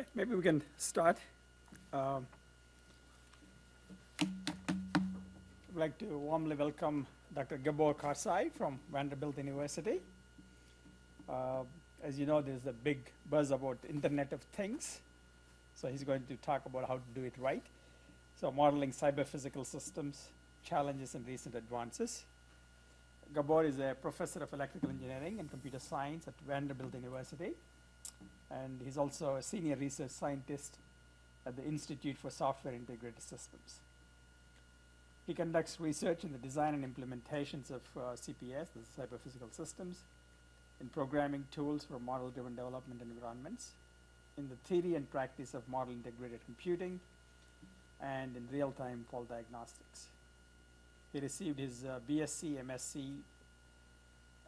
Okay, maybe we can start. I'd like to warmly welcome Dr. Gabor Karsai from Vanderbilt University. As you know, there's a big buzz about Internet of Things. So he's going to talk about how to do it right. So modeling cyber-physical systems, challenges and recent advances. Gabor is a professor of electrical engineering and computer science at Vanderbilt University. And he's also a senior research scientist at the Institute for Software Integrated Systems. He conducts research in the design and implementations of CPS, the cyber-physical systems, in programming tools for model-driven development environments, in the theory and practice of model-integrated computing, and in real-time fault diagnostics. He received his BSc, MSc,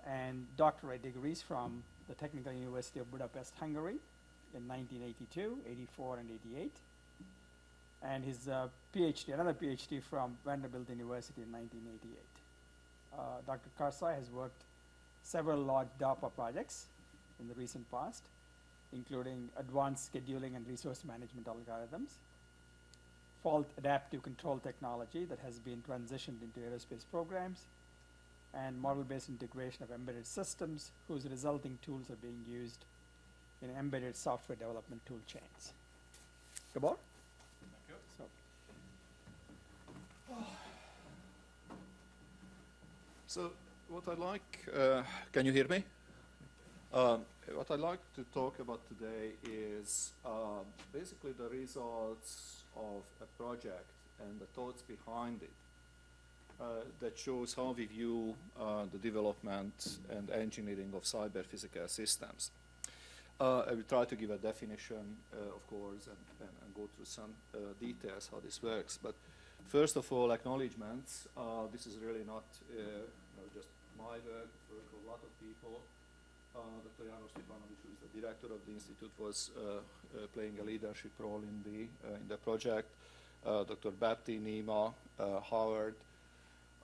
and doctorate degrees from the Technical University of Budapest, Hungary in 1982, 84, and 88. And his PhD, another PhD from Vanderbilt University in 1988. Dr. Karsai has worked several large DARPA projects in the recent past, including advanced scheduling and resource management algorithms, fault adaptive control technology that has been transitioned into aerospace programs, and model-based integration of embedded systems whose resulting tools are being used in embedded software development tool chains. Gabor? Thank you. So what I'd like, can you hear me? What I'd like to talk about today is basically the results of a project and the thoughts behind it that shows how we view the development and engineering of cyber-physical systems. I will try to give a definition, of course, and go through some details how this works. But first of all, acknowledgements. This is really not just my work, work of a lot of people. Dr. János Stepanovic, who is the director of the institute, was playing a leadership role in the project. Dr. Bapti, Nima, Howard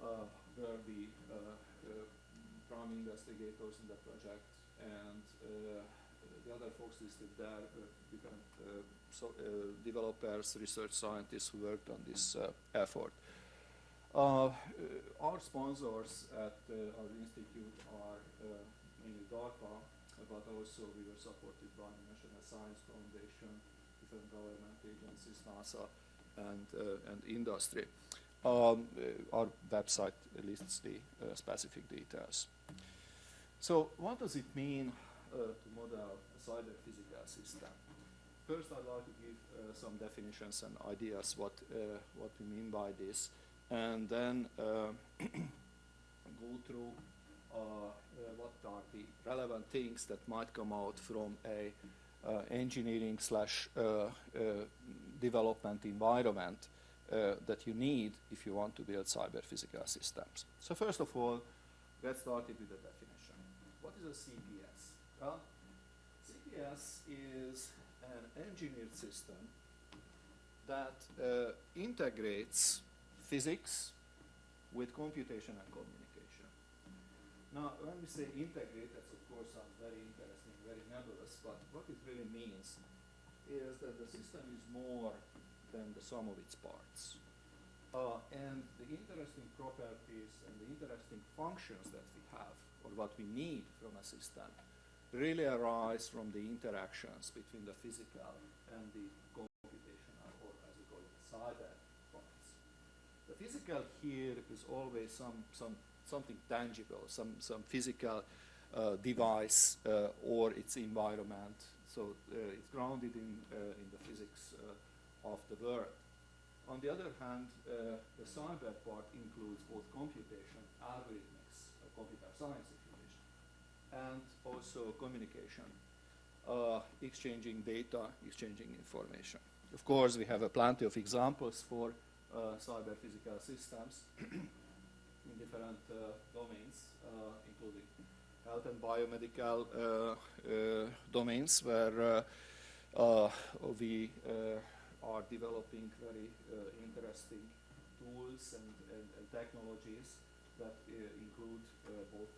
were the prime investigators in the project, and the other folks listed there were different developers, research scientists who worked on this effort. Our sponsors at our institute are mainly DARPA, but also we were supported by the National Science Foundation, different government agencies, NASA, and industry. Our website lists the specific details. So what does it mean to model a cyber-physical system? First, I'd like to give some definitions and ideas what we mean by this, and then go through what are the relevant things that might come out from a engineering / development environment that you need if you want to build cyber-physical systems. So first of all, let's start with the definition. What is a CPS? Well, CPS is an engineered system that integrates physics with computation and communication. Now, when we say integrate, that of course sounds very interesting, very nebulous, but what it really means is that the system is more than the sum of its parts. And the interesting properties and the interesting functions that we have, or what we need from a system, really arise from the interactions between the physical and the computational, or as we call it, cyber parts. The physical here is always something tangible, some physical device or its environment. So it's grounded in the physics of the world. On the other hand, the cyber part includes both computation, algorithmics, computer science, if you wish, and also communication, exchanging data, exchanging information. Of course, we have plenty of examples for cyber-physical systems in different domains, including health and biomedical domains, where we are developing very interesting tools and technologies that include both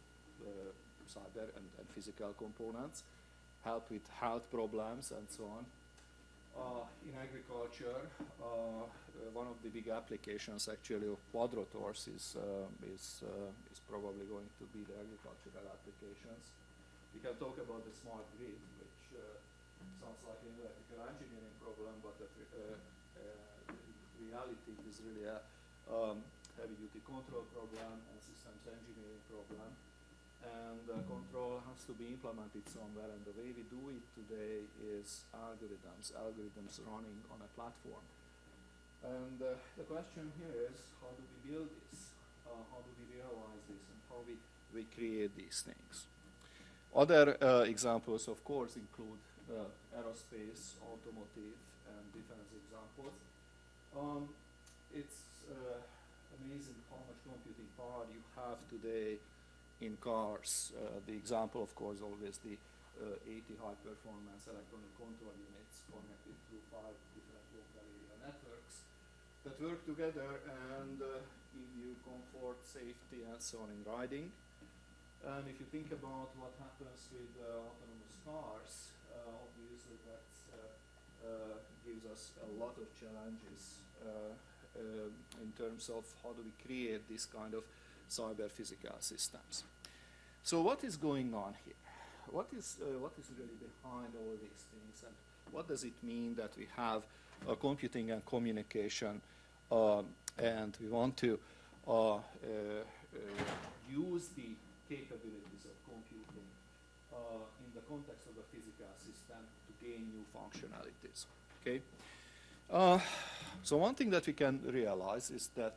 cyber and physical components, help with health problems and so on. In agriculture, one of the big applications actually of quadrotors is probably going to be the agricultural applications. We can talk about the smart grid, which sounds like an electrical engineering problem, but the reality is really a heavy-duty control problem and systems engineering problem. And control has to be implemented somewhere, and the way we do it today is algorithms running on a platform. And the question here is, how do we build this? How do we realize this, and how we create these things? Other examples, of course, include aerospace, automotive, and defense examples. It's amazing how much computing power you have today in cars. The example, of course, always the 80 high-performance electronic control units connected through 5 different local area networks that work together and give you comfort, safety, and so on in riding. And if you think about what happens with autonomous cars, obviously that gives us a lot of challenges in terms of how do we create this kind of cyber physical systems. So what is going on here? What is really behind all these things, and what does it mean that we have computing and communication, and we want to use the capabilities of computing in the context of a physical system to gain new functionalities? Okay. So one thing that we can realize is that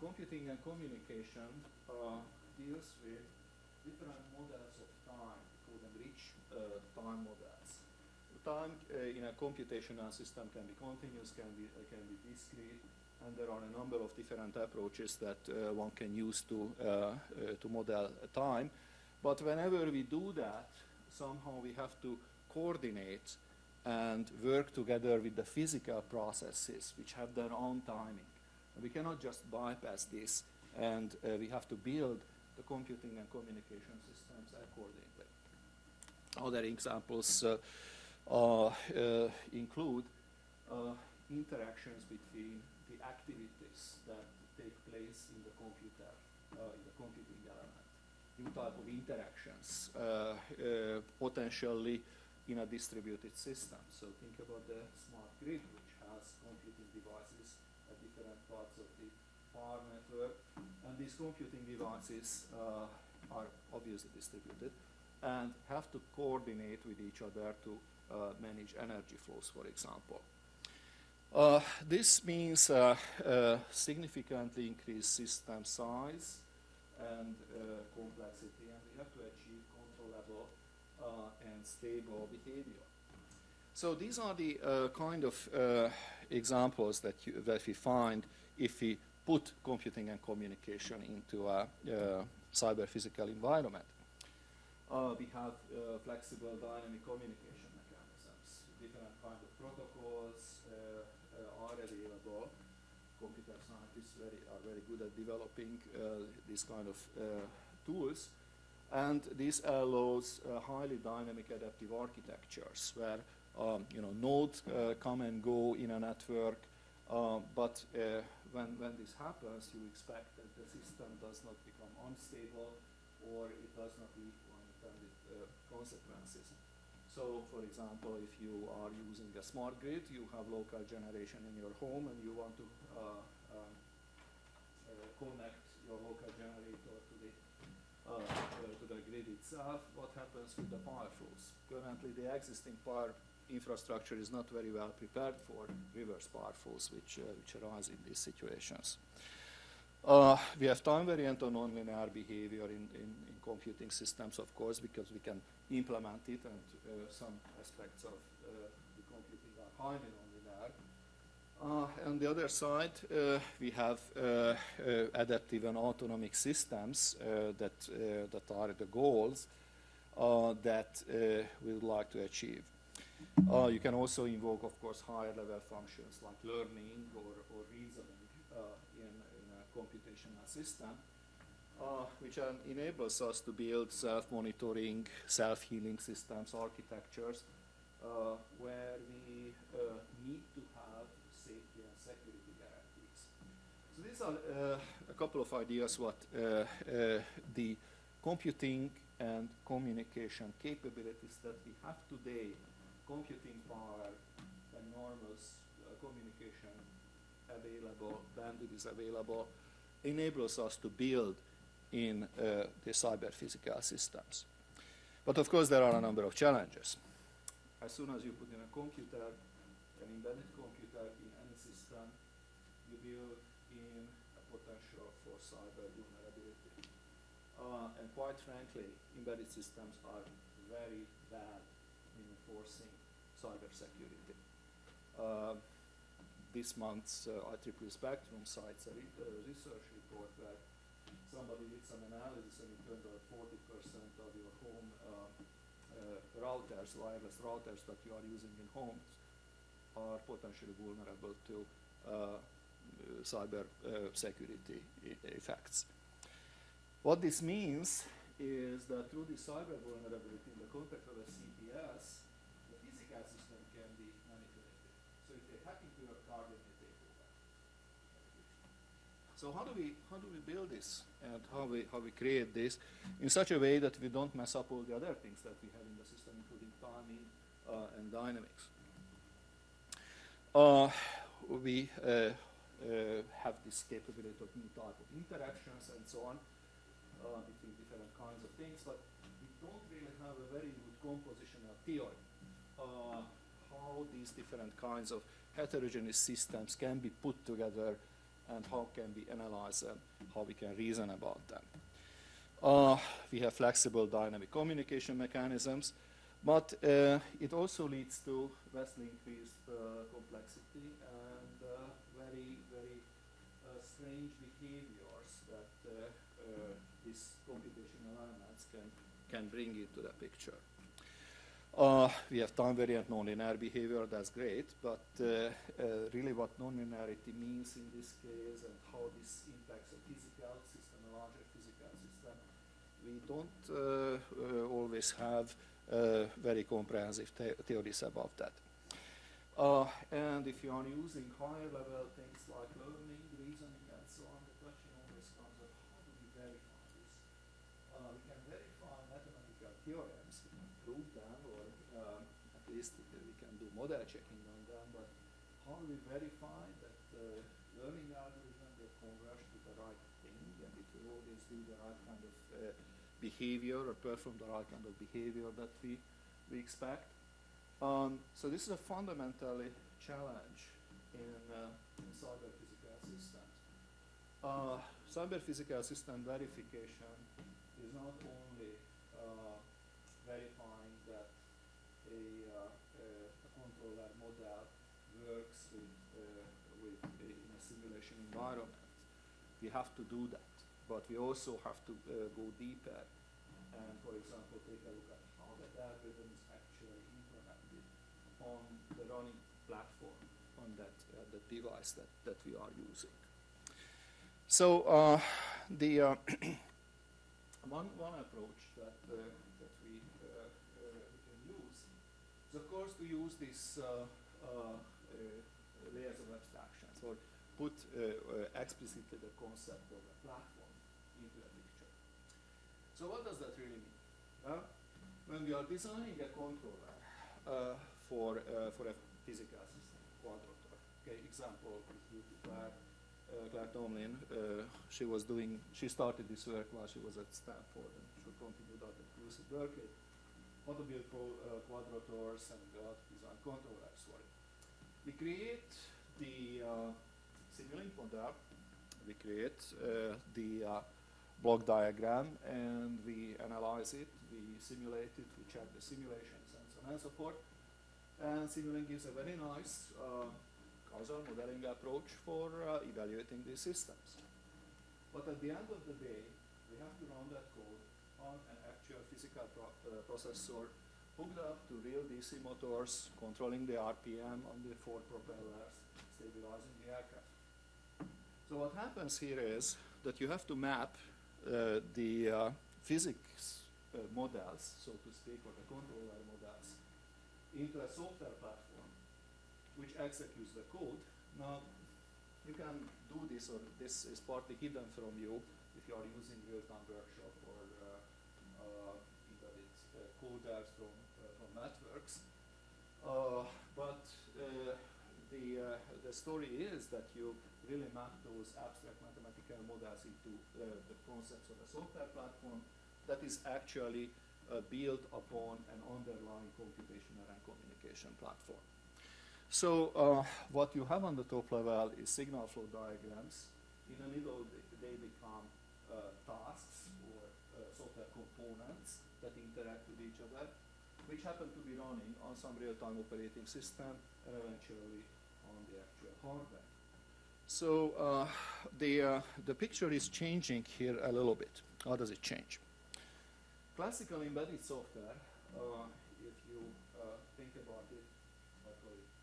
computing and communication deals with different models of time. We call them rich time models. Time in a computational system can be continuous, can be discrete, and there are a number of different approaches that one can use to model time. But whenever we do that, somehow we have to coordinate and work together with the physical processes which have their own timing. We cannot just bypass this, and we have to build the computing and communication systems accordingly. Other examples include interactions between the activities that take place in the computer, in the computing element. New type of interactions, potentially in a distributed system. So think about the smart grid, which has computing devices at different parts of the power network. And these computing devices are obviously distributed and have to coordinate with each other to manage energy flows, for example. This means significantly increased system size and complexity, and we have to achieve controllable and stable behavior. So these are the kind of examples that we find if we put computing and communication into a cyber physical environment. We have flexible dynamic communication mechanisms. Different kinds of protocols are available. Computer scientists are very good at developing these kind of tools. And this allows highly dynamic adaptive architectures where nodes come and go in a network, but when this happens, you expect that the system does not become unstable or it does not lead to unintended consequences. So, for example, if you are using a smart grid, you have local generation in your home and you want to connect your local generator to the grid itself. What happens with the power flows? Currently, the existing power infrastructure is not very well prepared for reverse power flows, which arise in these situations. We have time variant or nonlinear behavior in computing systems, of course, because we can implement it, and some aspects of the computing are highly nonlinear. On the other side, we have adaptive and autonomic systems that are the goals that we would like to achieve. You can also invoke, of course, higher level functions like learning or reasoning in a computational system, which enables us to build self-monitoring, self-healing systems, architectures, where we these are a couple of ideas what the computing and communication capabilities that we have today, computing power, enormous communication available, bandwidth is available, enables us to build in the cyber physical systems. But of course there are a number of challenges. As soon as you put in a computer, an embedded computer in any system, you build in a potential for cyber vulnerability. And quite frankly, embedded systems are very bad in enforcing cyber security. This month's IEEE Spectrum cites a research report where somebody did some analysis and it turned out 40% of your home routers, wireless routers that you are using in homes are potentially vulnerable to cyber security effects. What this means is that through the cyber vulnerability in the context of a CPS, the physical system can be manipulated. So if they hack into your car, then they take over. So how do we build this, and how we create this in such a way that we don't mess up all the other things that we have in the system, including timing and dynamics? We have this capability of new type of interactions and so on between different kinds of things, but we don't really have a very good compositional theory how these different kinds of heterogeneous systems can be put together and how can we analyze them, how we can reason about them. We have flexible dynamic communication mechanisms, but it also leads to vastly increased complexity and very, very strange behaviors that these computational elements can bring into the picture. We have time variant nonlinear behavior, that's great, but really what nonlinearity means in this case and how this impacts a physical system, a larger physical system, we don't always have very comprehensive theories about that. And if you are using higher level things like learning, reasoning, and so on, the question always comes up, how do we verify this? We can verify mathematical theorems, we can prove them, or at least we can do model checking on them, but how do we verify that learning algorithm will converge to the right thing, and it will always do the right kind of behavior or perform the right kind of behavior that we expect? So this is a fundamentally challenge in cyber physical systems. Cyber physical system verification is not only verifying that a controller model works in a simulation environment. We have to do that, but we also have to go deeper and, for example, take a look at how the algorithm is actually implemented on the running platform, on that device that we are using. So the one approach that we can use is, of course, to use these layers of abstractions, or put explicitly the concept of a platform into a picture. So what does that really mean? When we are designing a controller for a physical system, quadrotor. Okay, example is due to Claire Tomlin. She started this work while she was at Stanford, and she continued that at UC Berkeley. How to build quadrotors and design controllers for it. We create the Simulink model, we create the block diagram, and we analyze it, we simulate it, we check the simulations, and so on and so forth. And Simulink gives a very nice causal modeling approach for evaluating these systems. But at the end of the day, we have to run that code on an actual physical processor hooked up to real DC motors, controlling the RPM on the 4 propellers, stabilizing the aircraft. So what happens here is that you have to map the physics models, so to speak, or the controller models, into a software platform which executes the code. Now, you can do this, or this is partly hidden from you if you are using real-time workshop or embedded coders from networks. But the story is that you really map those abstract mathematical models into the concepts of a software platform that is actually built upon an underlying computational and communication platform. So what you have on the top level is signal flow diagrams. In the middle, they become tasks or software components that interact with each other, which happen to be running on some real-time operating system and eventually on the actual hardware. So the picture is changing here a little bit. How does it change? Classical embedded software, if you think about it,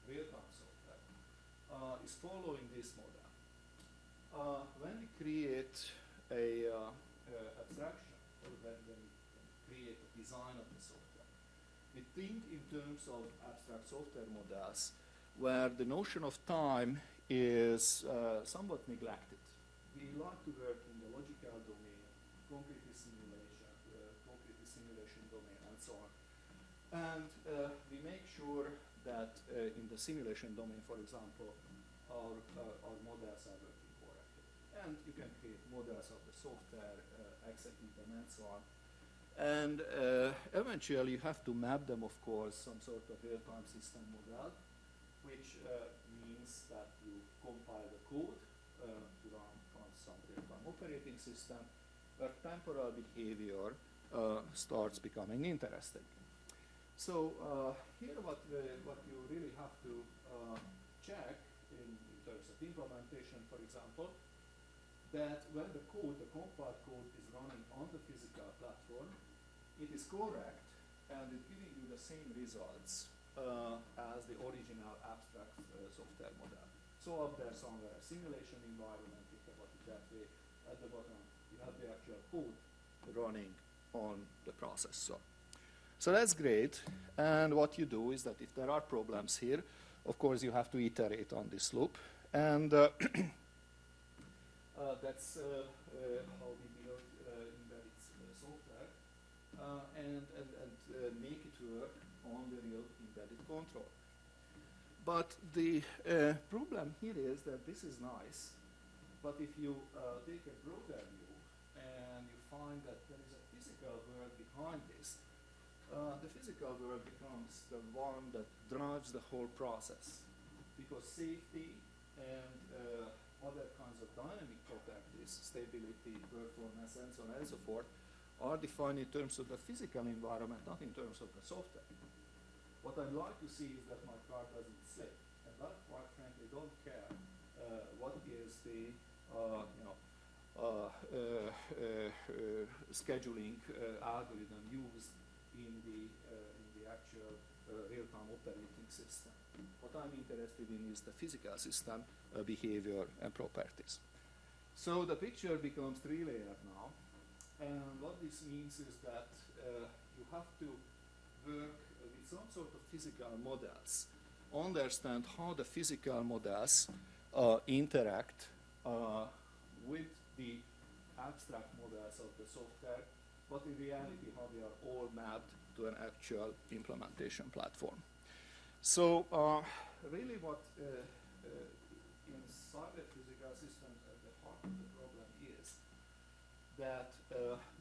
real-time software, is following this model. When we create a abstraction, or when we create a design of the software, we think in terms of abstract software models where the notion of time is somewhat neglected. We like to work in the logical domain, concrete simulation domain, and so on. And we make sure that in the simulation domain, for example, our models are working correctly. And you can create models of the software, execute them, and so on. And eventually you have to map them, of course, some sort of real-time system model, which means that you compile the code to run on some real-time operating system, where temporal behavior starts becoming interesting. So here what you really have to check in terms of implementation, for example, that when the compiled code is running on the physical platform, it is correct and it's giving you the same results as the original abstract software model. So up there somewhere, a simulation environment, think about it that way. At the bottom, you have the actual code running on the processor. So that's great. And what you do is that if there are problems here, of course, you have to iterate on this loop. And that's how we build embedded software and make it work on the real embedded control. But the problem here is that this is nice, but if you take a broader view and you find that there is a physical world behind this, the physical world becomes the one that drives the whole process, because safety and other kinds of dynamic properties, stability, performance, and so on and so forth, are defined in terms of the physical environment, not in terms of the software. What I'd like to see is that my car doesn't slip, and I quite frankly don't care what is the scheduling algorithm used in the actual real-time operating system. What I'm interested in is the physical system behavior and properties. So the picture becomes three-layered now, and what this means is that you have to work with some sort of physical models, understand how the physical models interact with the abstract models of the software, but in reality how they are all mapped to an actual implementation platform. So really what in cyber physical systems at the heart of the problem is that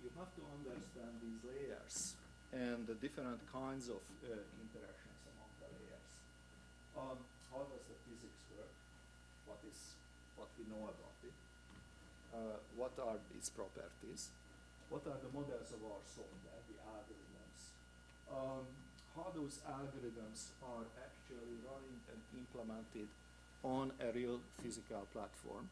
you have to understand these layers and the different kinds of interactions among the layers. How does the physics work? What we know about it? What are its properties? What are the models of our software, the algorithms? How those algorithms are actually running and implemented on a real physical platform.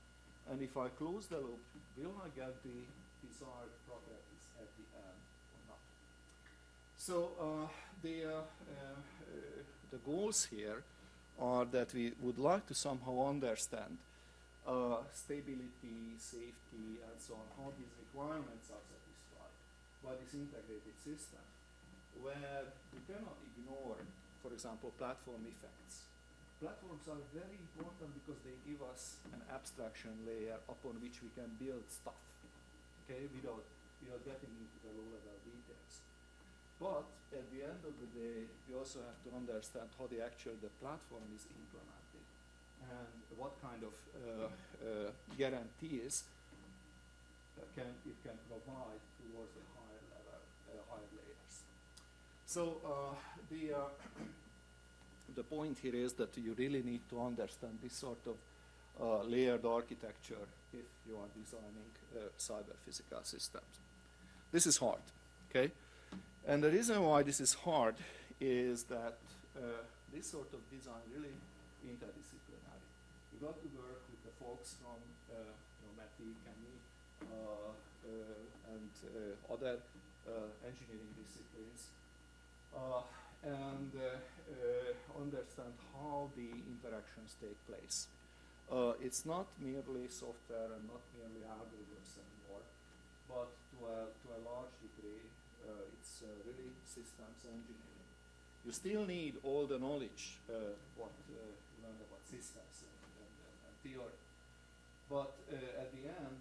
And if I close the loop, will I get the desired properties at the end or not? So the goals here are that we would like to somehow understand stability, safety, and so on, how these requirements are satisfied by this integrated system, where we cannot ignore, for example, platform effects. platforms are very important because they give us an abstraction layer upon which we can build stuff, okay, without getting into the low-level details. But at the end of the day, we also have to understand how the platform is implemented and what kind of guarantees it can provide towards the higher level, higher layers. So the point here is that you really need to understand this sort of layered architecture if you are designing cyber-physical systems. This is hard, okay? And the reason why this is hard is that this sort of design really interdisciplinary. You got to work with the folks from Matti, Kenny, and other engineering disciplines, and understand how the interactions take place. It's not merely software and not merely algorithms anymore, but to a large degree, it's really systems engineering. You still need all the knowledge, what you learn about systems and theory. But at the end,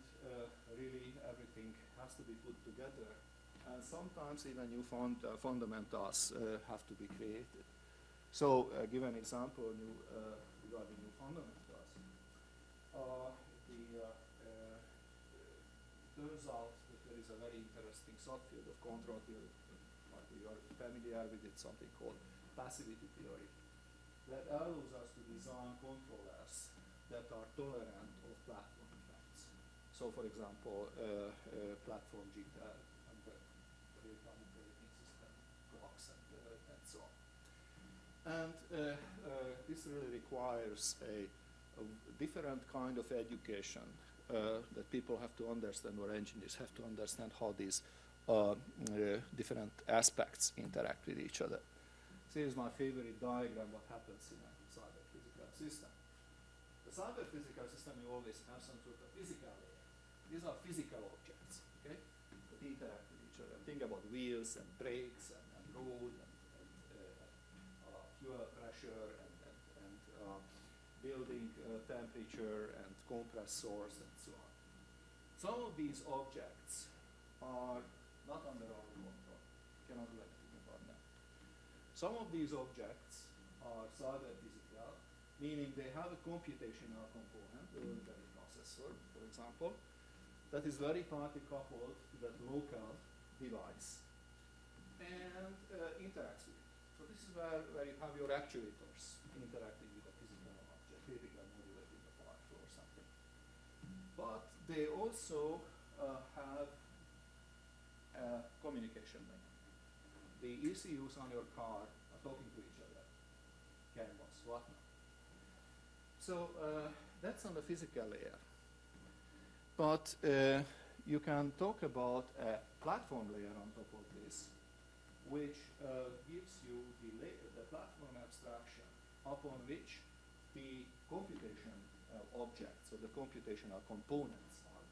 really everything has to be put together. And sometimes even new fundamentals have to be created. So give an example regarding new fundamentals. Turns out that there is a very interesting subfield of control theory. You are familiar with it, something called passivity theory, that allows us to design controllers that are tolerant of platform effects. So for example, platform jitter, and the real-time operating system clocks, and so on. And this really requires a different kind of education that people have to understand, or engineers have to understand how these different aspects interact with each other. So here's my favorite diagram, what happens in a cyber-physical system. The cyber-physical system, you always have some sort of physical layer. These are physical objects, okay, that interact with each other. Think about wheels and brakes and road and fuel pressure and building temperature and compressors and so on. Some of these objects are not under our control. Cannot do anything about them. Some of these objects are cyber-physical, meaning they have a computational component, the unitary processor, for example, that is very tightly coupled to that local device and interacts with it. So this is where you have your actuators interacting with a physical object, typically modulating the power flow or something. But they also have a communication link. The ECUs on your car are talking to each other, CAN-bus, whatnot. So that's on the physical layer. But you can talk about a platform layer on top of this, which gives you the platform abstraction upon which the computation objects or the computational components are.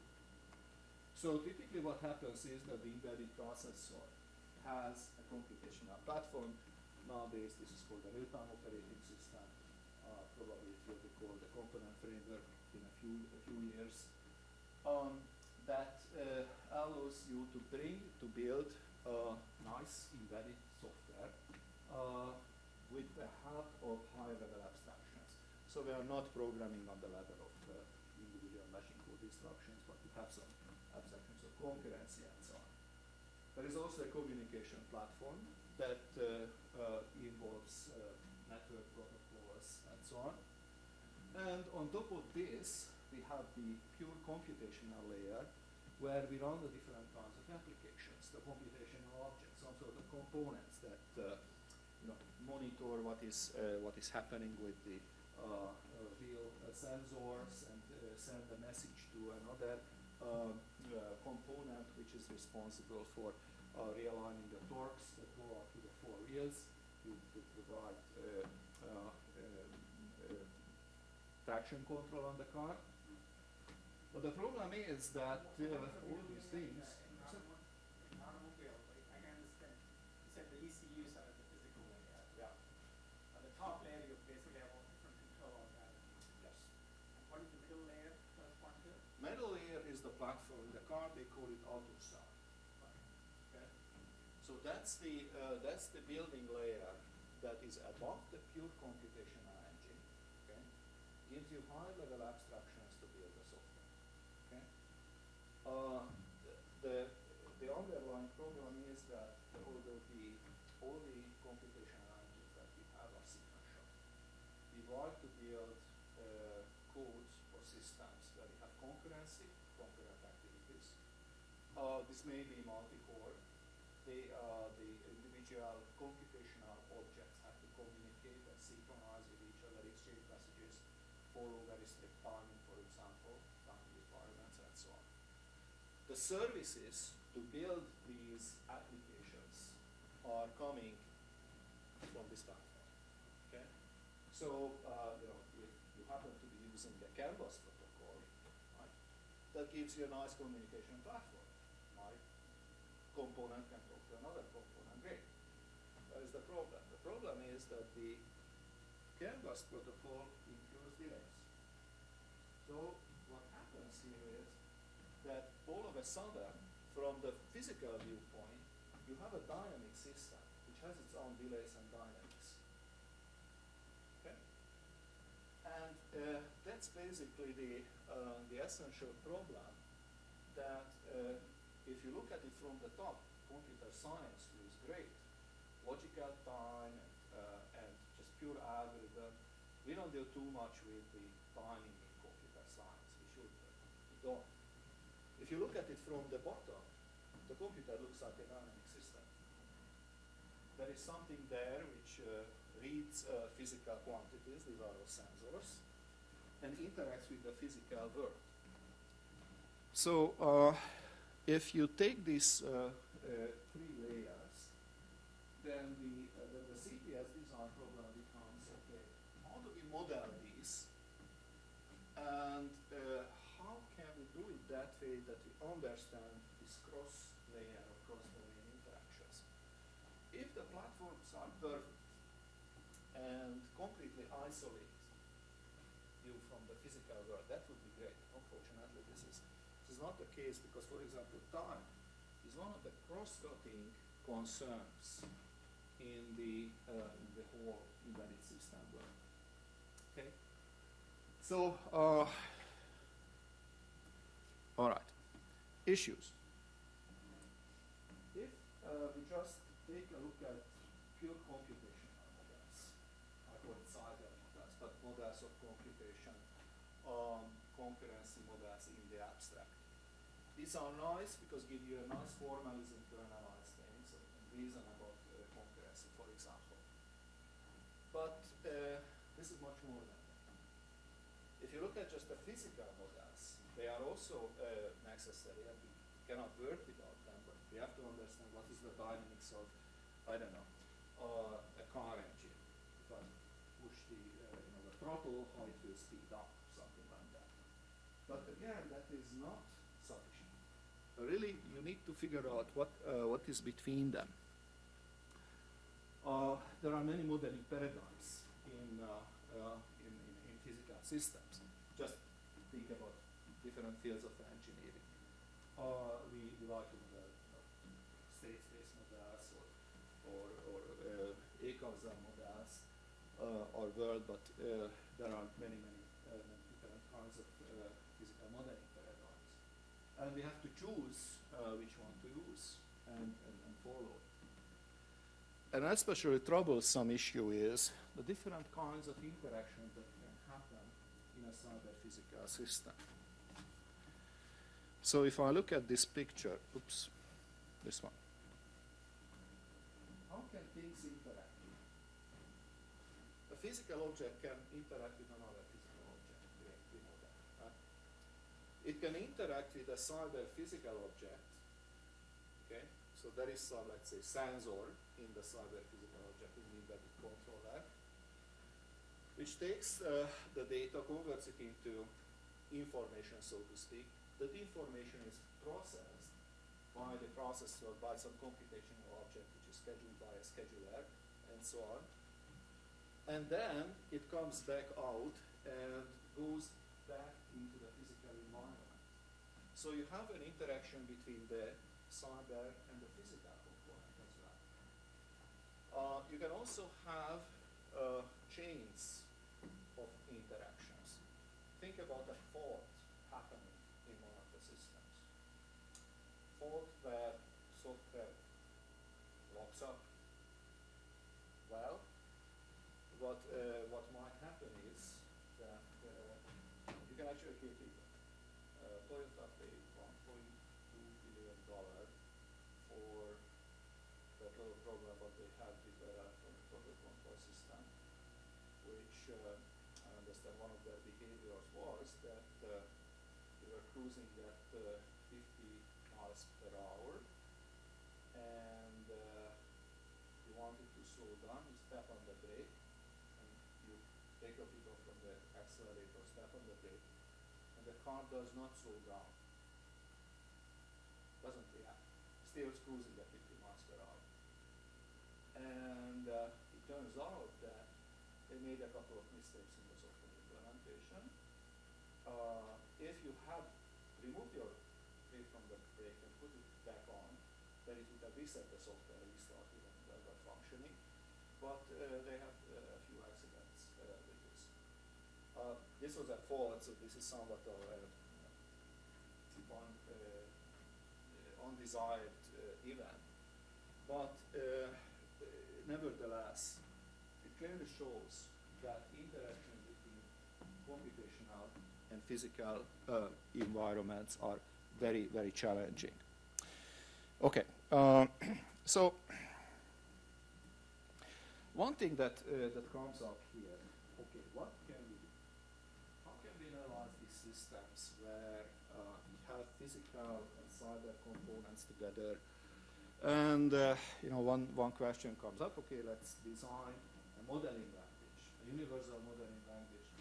So typically what happens is that the embedded processor has a computational platform. Nowadays this is called a real-time operating system. Probably it will be called the component framework in a few years. That allows you to build nice embedded software with the help of high-level abstractions. So we are not programming on the level of individual machine code instructions, but we have some abstractions of concurrency and so on. There is also a communication platform that involves network protocols and so on. And on top of this, we have the pure computational layer where we run the different kinds of applications, the computational objects, some sort of components that monitor what is happening with the real sensors and send a message to another component which is responsible for realigning the torques that go out to the four wheels to provide traction control on the car. But the problem is that all these things. Automobile, I can understand. You said the ECUs are the physical layer. Yeah. At the top layer, you basically have all different middle layer is the platform. In the car, they call it AutoStar. Okay? So that's the building layer that is above the pure computational engine. Okay? Gives you high-level abstractions to build the software. Okay? The underlying problem is that although all the computational engines that we have are sequential, we like to build codes or systems where we have concurrency, concurrent activities. This may be multi-core. The individual computational objects have to communicate and synchronize with each other, exchange messages, follow very strict timing, for example, timing requirements, and so on. The services to build these applications are coming from this platform. Okay? So if you happen to be using the Canvas protocol, right, that gives you a nice communication platform. Right? Component can talk to another component. Great. That is the problem. The problem is that the Canvas protocol incurs delays. So what happens here is that all of a sudden, from the physical viewpoint, you have a dynamic system which has its own delays and dynamics. Okay? And that's basically the essential problem that if you look at it from the top, computer science is great. Logical time and just pure algorithm. We don't do too much with the timing in computer science. We should, we don't. If you look at it from the bottom, the computer looks like a dynamic system. There is something there which reads physical quantities, these are all sensors, and interacts with the physical world. So if you take these three layers, then the CPS design problem becomes, okay, how do we model these? And how can we do it that way that we understand this cross-layer or cross-domain interactions? If the platforms are perfect and completely isolate you from the physical world, that would be great. Unfortunately, this is not the case because, for example, time is one of the cross-cutting concerns in the whole embedded system world. Okay. So, all right. Issues. If we just take a look at pure computational models, I call it cyber models, but models of computation, concurrency models in the abstract. These are nice because give you a nice formalism to analyze things and reason about concurrency, for example. But this is much more than that. If you look at just the physical models, they are also necessary and we cannot work without them, but we have to understand what is the dynamics of, I don't know, a car engine. If I push the throttle, how it will speed up, something like that. But again, that is not sufficient. Really, you need to figure out what is between them. There are many modeling paradigms in physical systems. Just think about different fields of engineering. We like to model state space models or a-causal models or world, but there are many different kinds of physical modeling paradigms. And we have to choose which one to use and follow. An especially troublesome issue is the different kinds of interactions that can happen in a cyber physical system. So if I look at this picture, oops, this one. How can things interact? A physical object can interact with another physical object. We know that, right? It can interact with a cyber physical object. Okay, so there is some, let's say, sensor in the cyber physical object in the embedded controller, which takes the data, converts it into information, so to speak. That information is processed by the processor, by some computational object, which is scheduled by a scheduler, and so on. And then it comes back out and goes back into the physical environment. So you have an interaction between the cyber and the physical component as well. You can also have chains of interactions. Think about a fault happening in one of the systems. Fault where software locks up. Well, what might happen is that you can actually keep it. Toyota paid $1.2 billion for that little program what they had with their electronic total control system, which I understand one of their behaviors was that they were cruising at 50 miles per hour, and you wanted to slow down, you step on the brake, and you take your feet off from the accelerator, step on the brake, and the car does not slow down. Doesn't react. Still cruising at 50 miles per hour. And it turns out that they made a couple of mistakes in the software implementation. If you had removed your feet from the brake and put it back on, then it would have reset the software, restarted, and got functioning. But they had a few accidents with this. This was a fault, so this is somewhat of one undesired event. But nevertheless, it clearly shows that interaction between computational and physical environments are very, very challenging. Okay, so one thing that comes up here, okay, what can we do? How can we analyze these systems where we have physical and cyber components together? And you know, one question comes up, okay, let's design a modeling language, a universal modeling language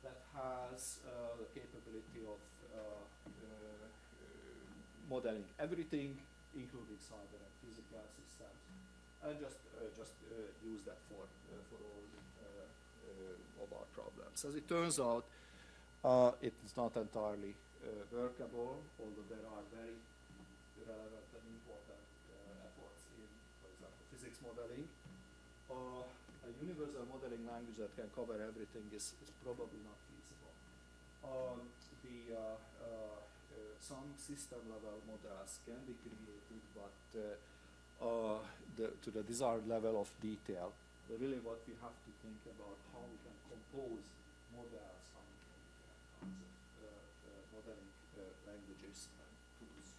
that has the capability of modeling everything, including cyber and physical systems, and just use that for all of our problems. As it turns out, it is not entirely workable, although there are very relevant and important efforts in, for example, physics modeling. A universal modeling language that can cover everything is probably not feasible. Some system-level models can be created, but to the desired level of detail. But really what we have to think about how we can compose models from different kinds of modeling languages and tools.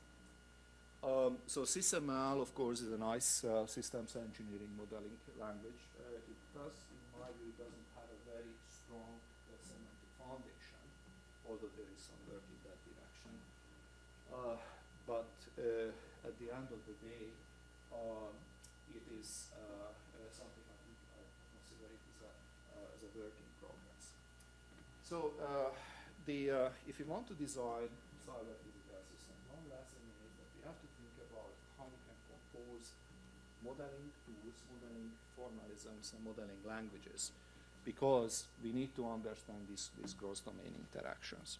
So SysML, of course, is a nice systems engineering modeling language. It does, in my view, doesn't have a very strong semantic foundation, although there is some work in that direction. But at the end of the day, it is something I think I consider it as a work in progress. So if you want to design cyber physical systems, one lesson is that we have to think about how we can compose modeling tools, modeling formalisms, and modeling languages, because we need to understand these cross-domain interactions.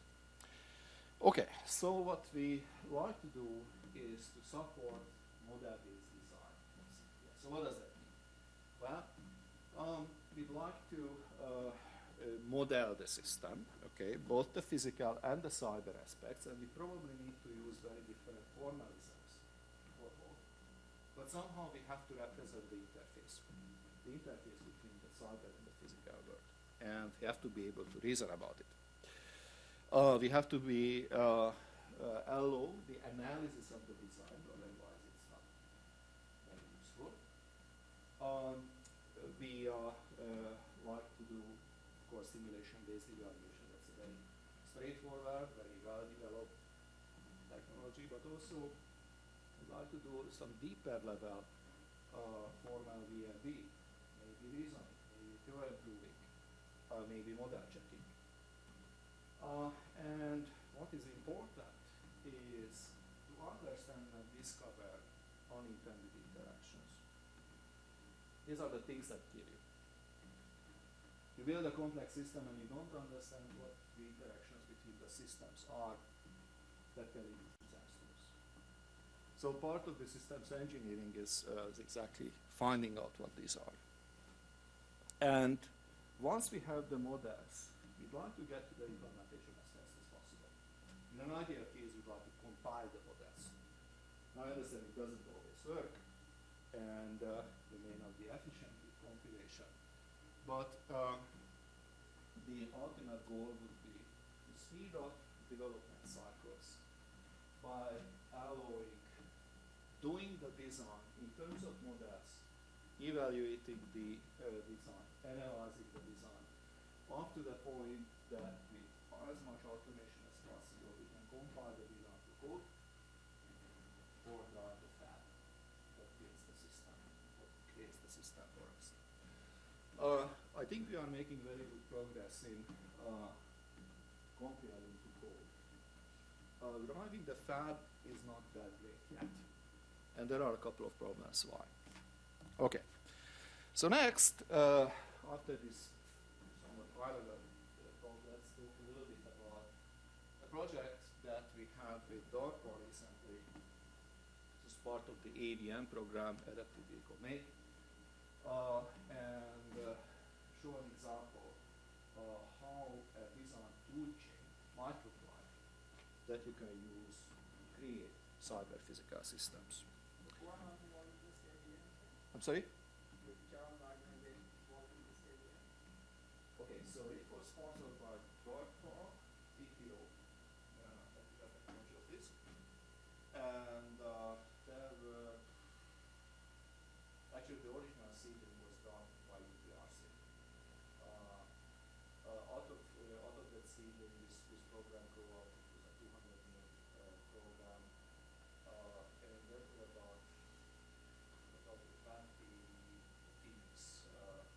Okay, so what we like to do is to support model-based design of CPS. So what does that mean? Well, we'd like to model the system, okay, both the physical and the cyber aspects, and we probably need to use very different formalisms for both. But somehow we have to represent the interface between the cyber and the physical world, and we have to be able to reason about it. We have to be allow the analysis of the design, otherwise it's not very useful. We like to do, of course, simulation-based evaluation. That's a very straightforward, very well-developed technology, but also we like to do some deeper level formal VLD, maybe reasoning, maybe theorem proving, maybe model checking. And what is important is to understand and discover unintended interactions. These are the things that kill you. You build a complex system and you don't understand what the interactions between the systems are. that can lead to disasters. So part of the systems engineering is exactly finding out what these are. And once we have the models, we'd like to get to the implementation as fast as possible. In an ideal case, we'd like to compile the models. Now I understand it doesn't always work, and we may not be efficient with compilation. But the ultimate goal would be to speed up development cycles by allowing doing the design in terms of models, evaluating the design, analyzing the design, up to the point that with as much automation as possible, we can compile the design to code or drive the fab that builds the system, or creates the system for us. I think we are making very good progress in compiling to code. Driving the fab is not that great yet. And there are a couple of problems why. Okay. So next, after this somewhat high-level talk, let's talk a little bit about a project that we had with DARPA recently. This is part of the AVM program, Adaptive Vehicle Make, and show an example how a design tool chain might look like that you can use to create cyber physical systems. I'm sorry? Okay, so it was sponsored by DARPA, TPO, of this, and there were actually the original seeding was done by UTRC. Out of that seeding, this program grew up. It was a 200 million program, and there were about 20 teams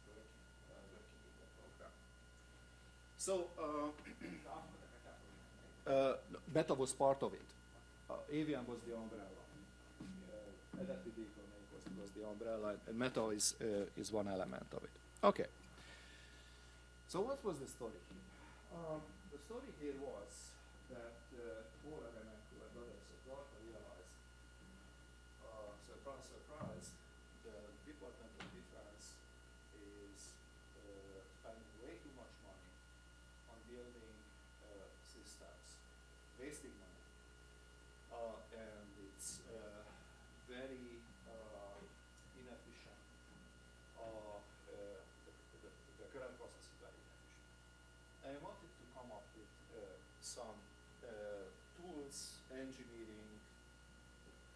working in the program. So Meta was part of it. AVM was the umbrella. Adaptive Vehicle Make was the umbrella, and Meta is one element of it. Okay. So what was the story here? The story here was that Paul and brothers at DARPA realized, surprise, surprise, the Department of Defense is spending way too much money on building systems, wasting money, and it's very inefficient. The current process is very inefficient. I wanted to come up with some tools, engineering,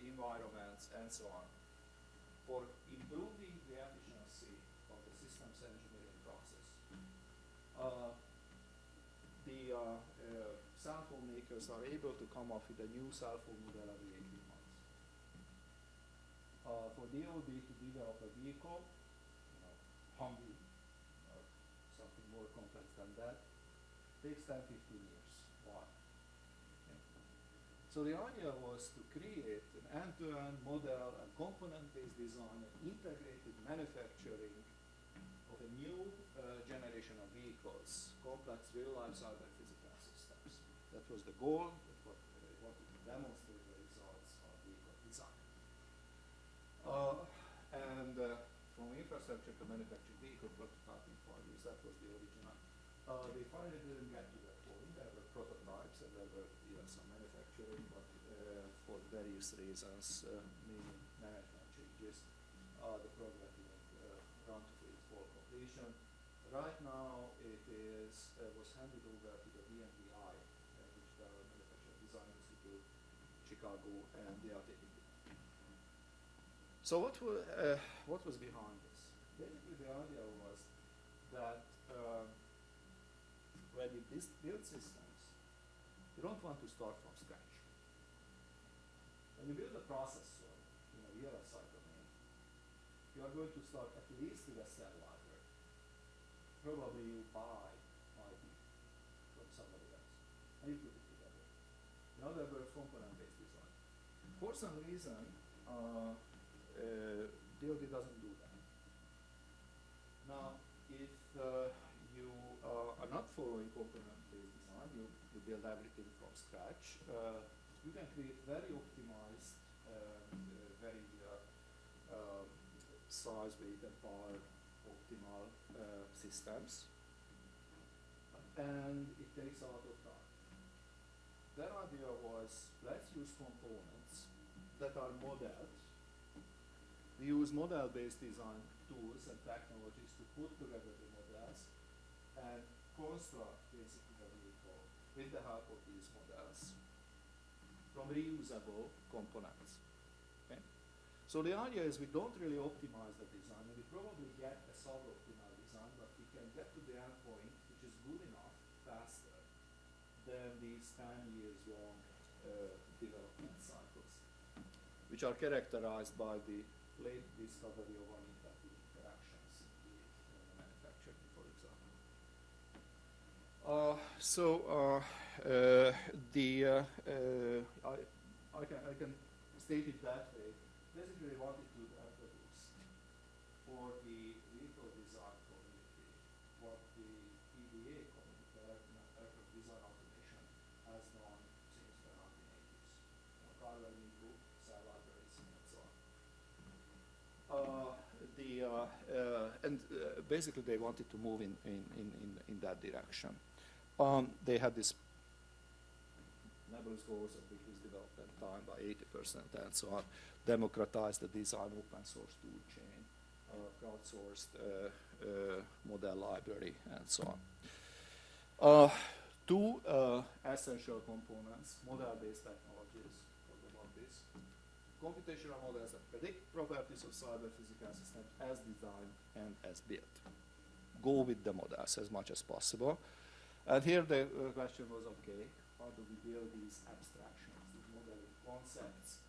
environments, and so on, for improving the efficiency of the systems engineering process. The cell phone makers are able to come up with a new cell phone model every 18 months. For DoD to develop a vehicle, Humvee, or something more complex than that, takes 10, 15 years. Why? Okay. So the idea was to create an end-to-end model and component-based design and integrated manufacturing of a new generation of vehicles, complex real-life cyber physical systems. That was the goal. That's what we wanted to demonstrate the results of vehicle design. And from infrastructure to manufacture vehicle prototyping values, that was the original. They finally didn't get to that point. There were prototypes and there were even some manufacturing, but for various reasons, mainly management changes, the program didn't run to its full completion. Right now, it was handed over to the DNDI, which is the Manufacturing Design Institute, Chicago, and they are taking it. So what was behind this? Basically, the idea was that when you build systems, you don't want to start from scratch. When you build a processor in a VLSI domain, you are going to start at least with a cell library. Probably you buy IP from somebody else, and you put it together. In other words, component-based design. For some reason, DoD doesn't do that. Now, if you are not following component-based design, you build everything from scratch, you can create very optimized, very size, weight, and power optimal systems, and it takes a lot of time. Their idea was, let's use components that are modeled. We use model-based design tools and technologies to put together the models and construct basically the vehicle with the help of these models from reusable components. Okay? So the idea is we don't really optimize the design, and we probably get a suboptimal design, but we can get to the endpoint which is good enough faster than these 10 years long development cycles, which are characterized by the late discovery of untitled interactions in the manufacturing, for example. I can state it that way. Basically, what it would introduce for the vehicle design community, what the EDA community, Aircraft Design Automation, has done since the 1980s. Carver, Nico, cell libraries, and so on. Basically, they wanted to move in that direction. They had this nebulous goals of decrease development time by 80% and so on, democratize the design, open source tool chain, crowdsourced model library, and so on. Two essential components, model-based technologies, talk about this. Computational models that predict properties of cyber physical systems as designed and as built. Go with the models as much as possible. And here the question was, okay, how do we build these abstractions, these modeling concepts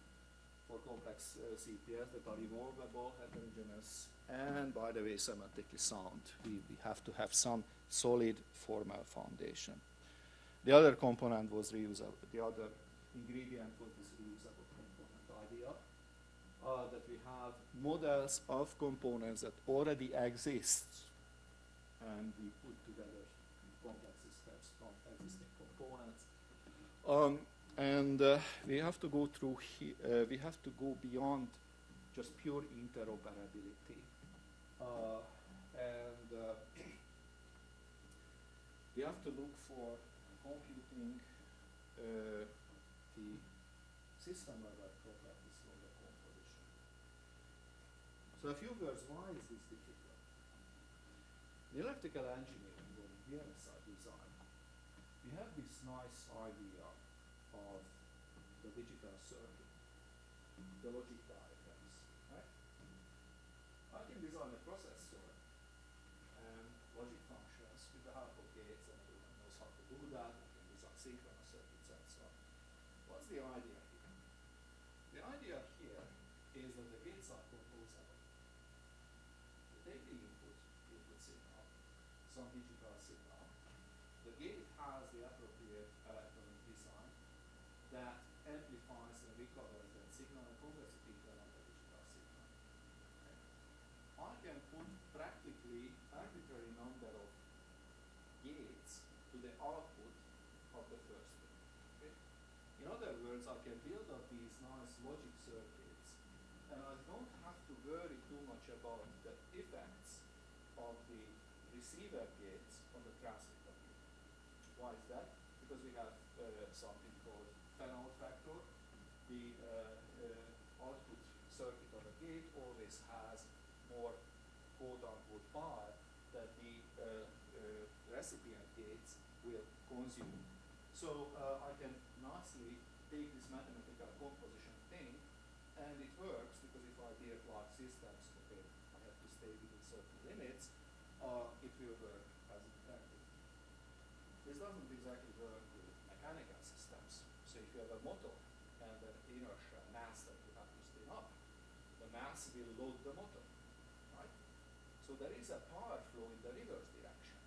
for complex CPS that are evolvable, heterogeneous, and by the way, semantically sound. We have to have some solid formal foundation. The other component was reusable. The other ingredient was this reusable component idea, that we have models of components that already exist, and we put together complex systems from existing components. We have to go through. We have to go beyond just pure interoperability, we have to look for computing the system level properties from the composition. So a few words, why is this difficult? In electrical engineering or in VLSI design, we have this nice idea of the digital circuit, the logic diagrams, right? I can design a processor and logic functions with the help of gates, and everyone knows how to do that. I can design synchronous circuits and so on. What's the idea here? The idea here is that the gates are composable. You take the input signal, some digital signal. The gate has the appropriate electronic design that amplifies and recovers that signal and converts it into another digital signal. Okay. I can put practically arbitrary number of gates to the output of the first thing. Okay. In other words, I can build up these nice logic circuits, and I don't have to worry too much about the effects of the receiver gates on the transmitter gate. Why is that? Because we have something called fan-out factor. The output circuit of a gate always has more quote-unquote power that the recipient gates will consume. So I can nicely take this mathematical composition thing, and it works because if I build large systems, okay, I have to stay within certain limits, it will work as intended. This doesn't exactly work with mechanical systems. So if you have a motor and an inertia mass that you have to spin up, the mass will load the motor, right? So there is a power flow in the reverse direction.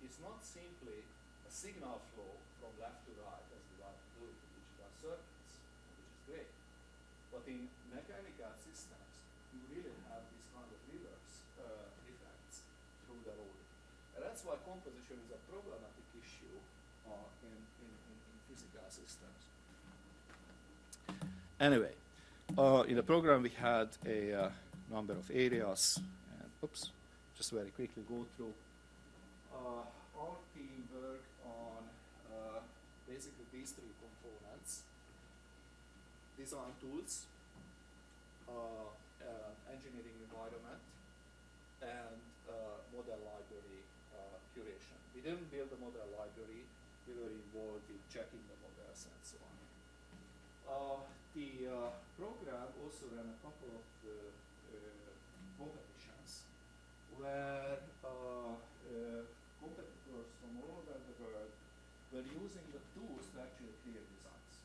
It's not simply a signal flow from left to right as we like to do it in digital circuits, which is great. But in mechanical systems, you really have this kind of reverse effects through the loading. And that's why composition is a problematic issue in physical systems. Anyway, in the program we had a number of areas, and oops, just very quickly go through. Our team worked on basically these three components: design tools, engineering environment, and model library curation. We didn't build the model library, we were involved in checking the models and so on. The program also ran a couple of competitions where competitors from all over the world were using the tools to actually create designs.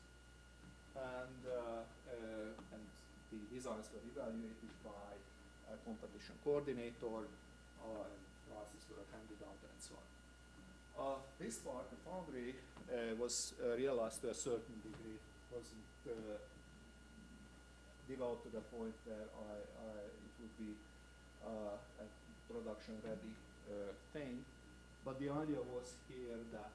And the designs were evaluated by a competition coordinator, and prizes were handed out and so on. This part, the foundry, was realized to a certain degree. It wasn't developed to the point where it would be a production-ready thing. But the idea was here that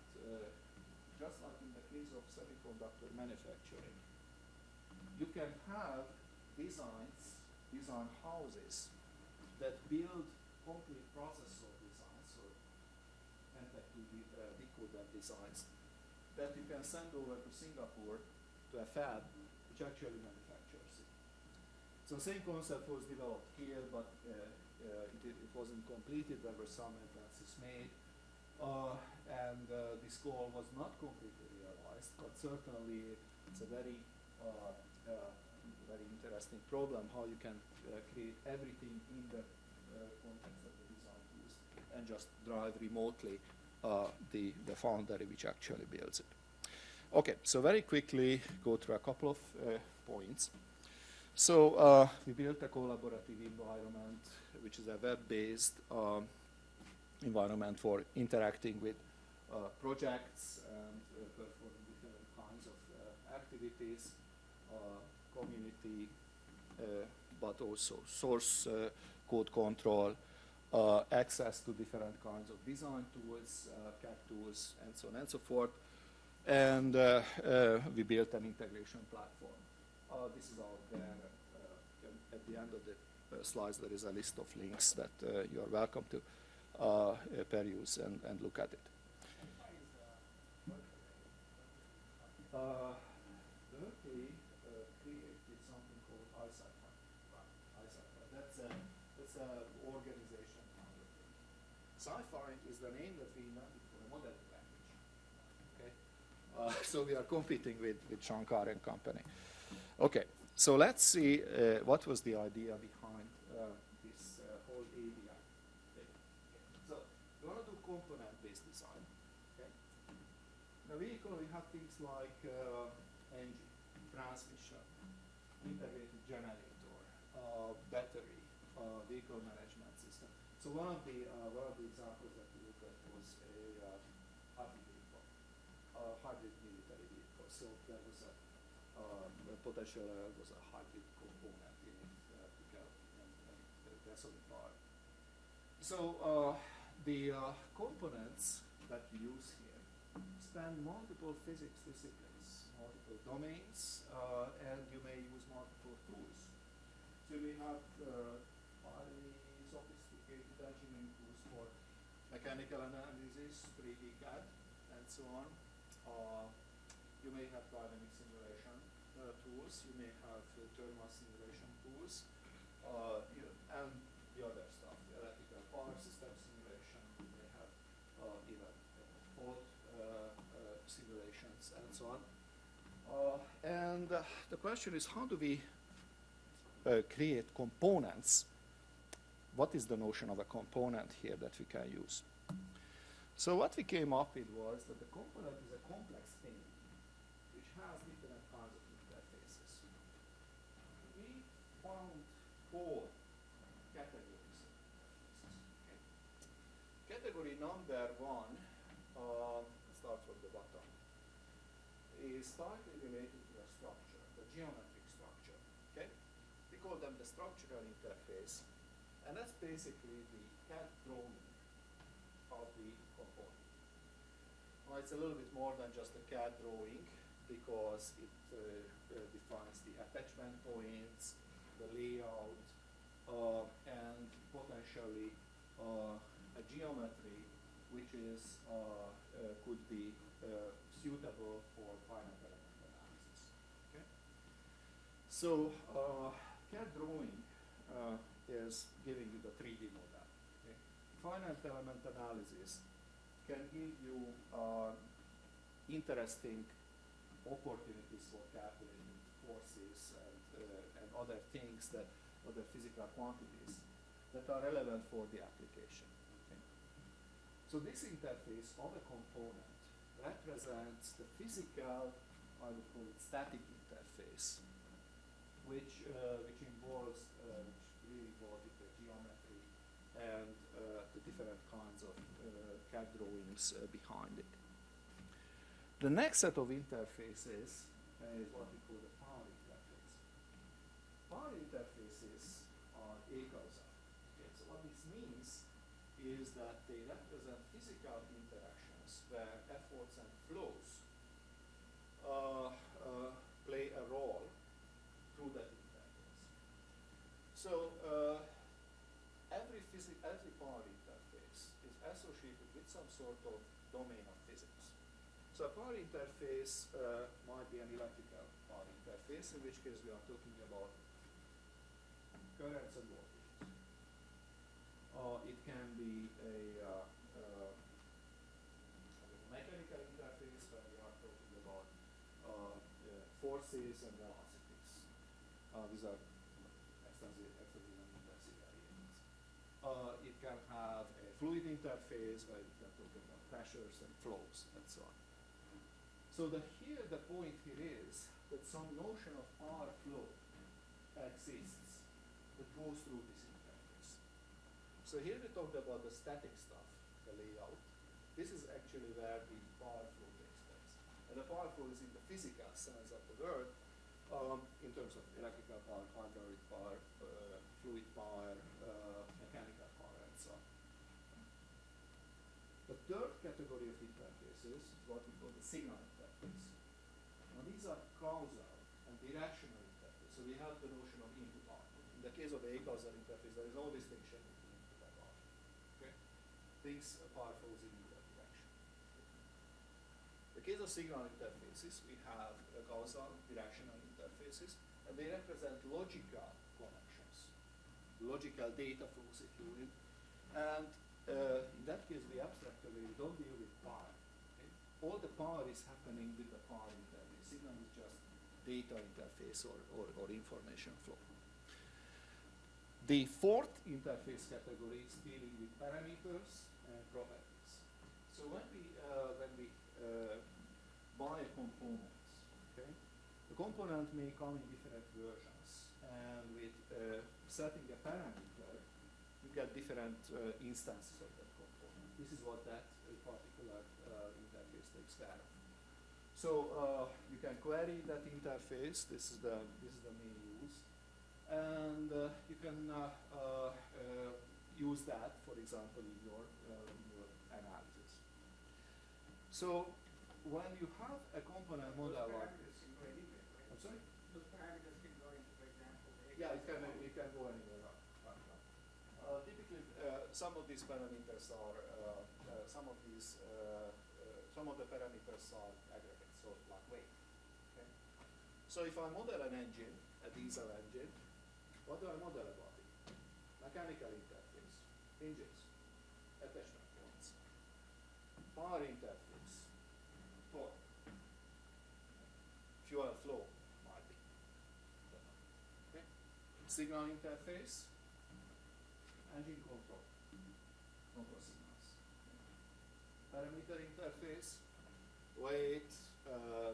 just like in the case of semiconductor manufacturing, you can have design houses that build complete processor designs or decoder designs that you can send over to Singapore to a fab which actually manufactures it. So the same concept was developed here, but it wasn't completed. There were some advances made. And this goal was not completely realized, but certainly it's a very interesting problem how you can create everything in the context of the design tools and just drive remotely the foundry which actually builds it. Okay, so very quickly go through a couple of points. So we built a collaborative environment which is a web-based environment for interacting with projects and performing different kinds of activities, community, but also source code control, access to different kinds of design tools, CAD tools, and so on and so forth. And we built an integration platform. This is out there. At the end of the slides, there is a list of links that you are welcome to peruse and look at it. Berkeley created something called iCipher. That's an organization kind of thing. Ciphering is the name that we invented for a modeling language. Okay, so we are competing with Shankar and company. Okay, so let's see what was the idea behind this whole AVM thing. So we want to do component-based design. Okay. In the vehicle, we have things like engine, transmission, integrated generator, battery, vehicle management system. So one of the examples that we looked at was a hybrid vehicle, hybrid military vehicle. So there was a potential was a hybrid component in it to get and gasoline power. So the components that we use here span multiple physics disciplines, multiple domains, and you may use multiple tools. So we have highly sophisticated engineering tools for mechanical analysis, 3D CAD, and so on. You may have dynamic simulation tools, you may have thermal simulation tools, and the other stuff, electrical power system simulation, you may have even fault simulations and so on. And the question is, how do we create components? What is the notion of a component here that we can use? So what we came up with was that the component is a complex thing which has different kinds of interfaces. We found 4 categories of interfaces. Okay. Category number 1, let's start from the bottom, is tightly related to a structure, the geometric structure. Okay? We call them the structural interface, and that's basically the CAD drawing of the component. Well, it's a little bit more than just a CAD drawing. because it defines the attachment points, the layout, and potentially a geometry which is could be suitable for finite element analysis. Okay? So CAD drawing is giving you the 3D model. Okay? Finite element analysis can give you interesting opportunities for calculating forces and other things, that other physical quantities that are relevant for the application. Okay? So this interface of a component represents the physical, I would call it static interface, which involves really involves the geometry and the different kinds of CAD drawings behind it. The next set of interfaces is what we call the power interface. Power interfaces are acausal. Okay, so what this means is that they represent physical interactions where efforts and flows play a role through that interface. So every power interface is associated with some sort of domain of physics. So a power interface might be an electrical power interface, in which case we are talking about currents and voltages. It can be a mechanical interface where we are talking about forces and velocities. These are extensive and intensive variables. It can have a fluid interface where we can talk about pressures and flows and so on. So the point here is that some notion of power flow exists that goes through this interface. So here we talked about the static stuff, the layout. This is actually where the power flow takes place. And the power flow is in the physical sense of the word, in terms of electrical power, hydraulic power, fluid power, mechanical power, and so on. The third category of interfaces is what we call the signal interface. Now these are causal and directional interfaces. So we have the notion of input-output. In the case of the acausal interface, there is no distinction between input and output. Okay? Things power flows in either direction. In the case of signal interfaces, we have causal, directional interfaces, and they represent logical connections, logical data flows, if you will. And in that case, we abstract away, we don't deal with power. Okay? All the power is happening with the power interface. Signal is just data interface or information flow. The fourth interface category is dealing with parameters and properties. So when we buy a component, okay, the component may come in different versions, and with setting a parameter, you get different instances of that component. This is what that particular interface takes care of. So you can query that interface. This is the main use, and you can use that, for example, in your analysis. So when you have a component model like this, I'm sorry. Those parameters can go into, for example, Yeah, it can go anywhere. Typically, some of these parameters are some of the parameters are aggregates, so like weight. Okay. So if I model an engine, a diesel engine, what do I model about it? Mechanical interface, hinges, attachment points, power interface, torque, fuel flow might be. Okay. Signal interface, engine control signals. Parameter interface, weight,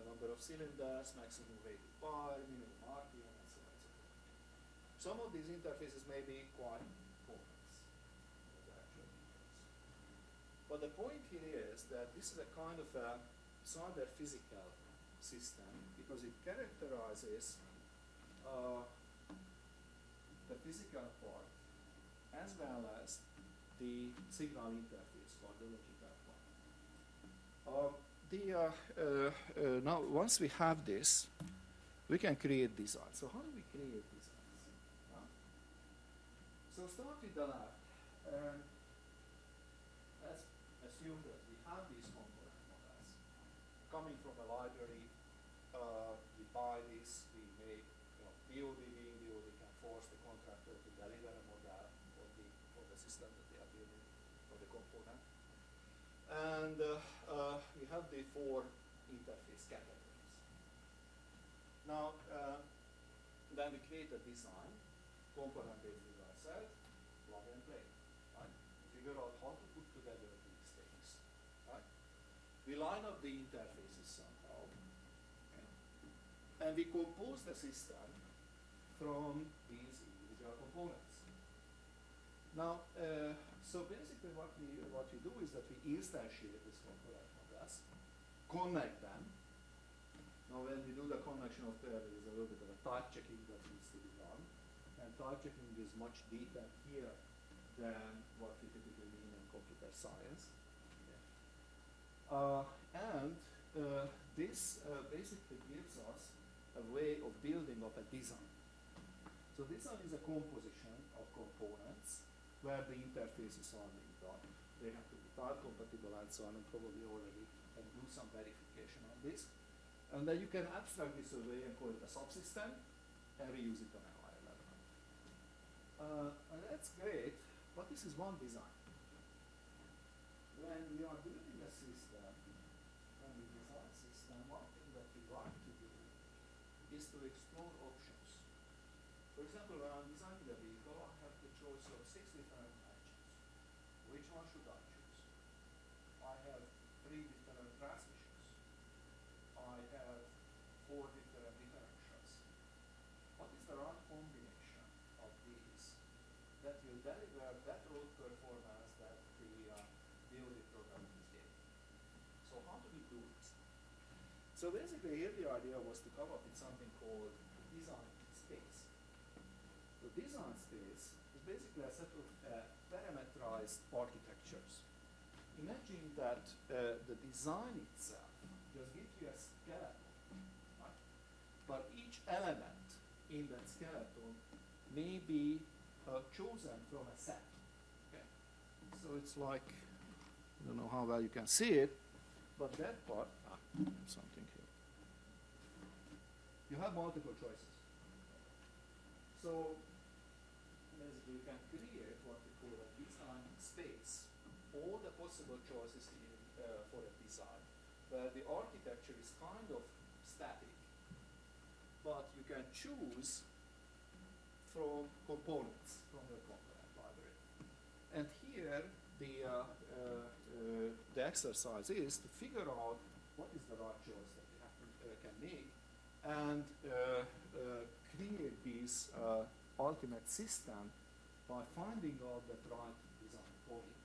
number of cylinders, maximum weight bar, minimum RPM, and so on and so forth. Some of these interfaces may be quite complex, the actual interface. But the point here is that this is a kind of a cyber physical system because it characterizes the physical part as well as the signal interface for the logical part. now, once we have this, we can create designs. So how do we create designs? So start with the left. Let's assume that we have these component models coming from a library. We buy this, we make BOD can force the contractor to deliver a model for the system that they are building, for the component. And we have the four interface categories. Now, then we create a design, component-based design set, plug and play, right? Figure out how to put together these things, right? We line up the interfaces somehow, and we compose the system from these individual components. Now, so basically what we do is that we instantiate these component models, connect them. Now when we do the connection of pair, there is a little bit of a type checking that needs to be done. And type checking is much deeper here than what we typically mean in computer science. This basically gives us a way of building up a design. So design is a composition of components where the interfaces are being done. They have to be type compatible and so on, and probably already can do some verification on this. And then you can abstract this away and call it a subsystem and reuse it on a higher level. And that's great, but this is one design. When we are building a system, when we design a system, one thing that we like to do is to explore options. For example, when I'm designing a vehicle, I have the choice of 6 different engines. Which one should I choose? I have 3 different transmissions. I have 4 different differentials. What is the right combination of these that will deliver that road performance that the BOD program is getting? So how do we do it? So basically here the idea was to come up with something called design space. The design space is basically a set of parameterized architectures. Imagine that the design itself just gives you a skeleton, right? But each element in that skeleton may be chosen from a set. Okay? So it's like, I don't know how well you can see it, but that part, something here. You have multiple choices. So basically you can create what we call a design space, all the possible choices for a design, where the architecture is kind of static, but you can choose from components from the component library. And here the exercise is to figure out what is the right choice that we have can make and create this ultimate system by finding out the right design point,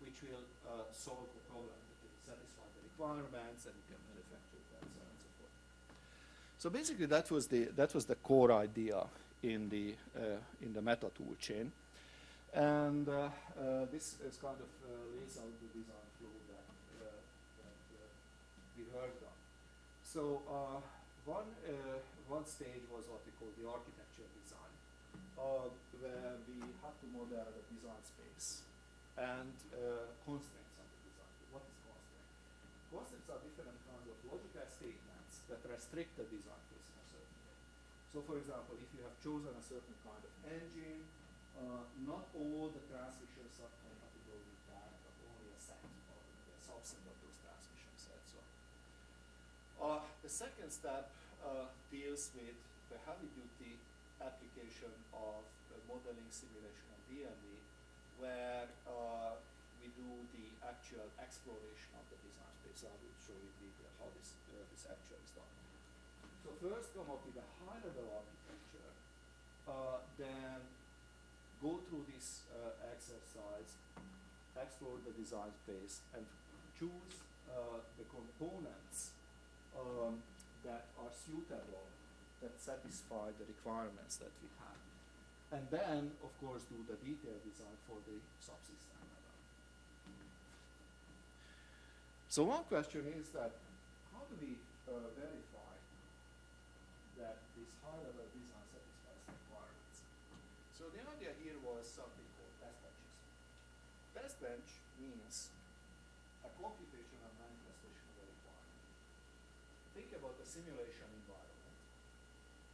which will solve the problem, that will satisfy the requirements, and you can manufacture it, and so on and so forth. So basically, that was the core idea in the meta tool chain, and this is kind of lays out the design flow that we heard of. So one stage was what we call the architecture design, where we have to model the design space and constraints on the design. What is constraint? Constraints are different kinds of logical statements that restrict the design space in a certain way. So for example, if you have chosen a certain kind of engine, not all the transmissions are compatible with that, but only a set or a subset of those transmission sets. The second step deals with the heavy-duty application of modeling, simulation, and DMV, where we do the actual exploration of the design space. I will show you in detail how this actually is done. So first come up with a high-level architecture, then go through this exercise, explore the design space, and choose the components that are suitable, that satisfy the requirements that we have. And then, of course, do the detailed design for the subsystem level. So one question is that how do we verify that this high-level design satisfies the requirements? So the idea here was something called test benches. Test bench means a computational manifestation of a requirement. Think about the simulation environment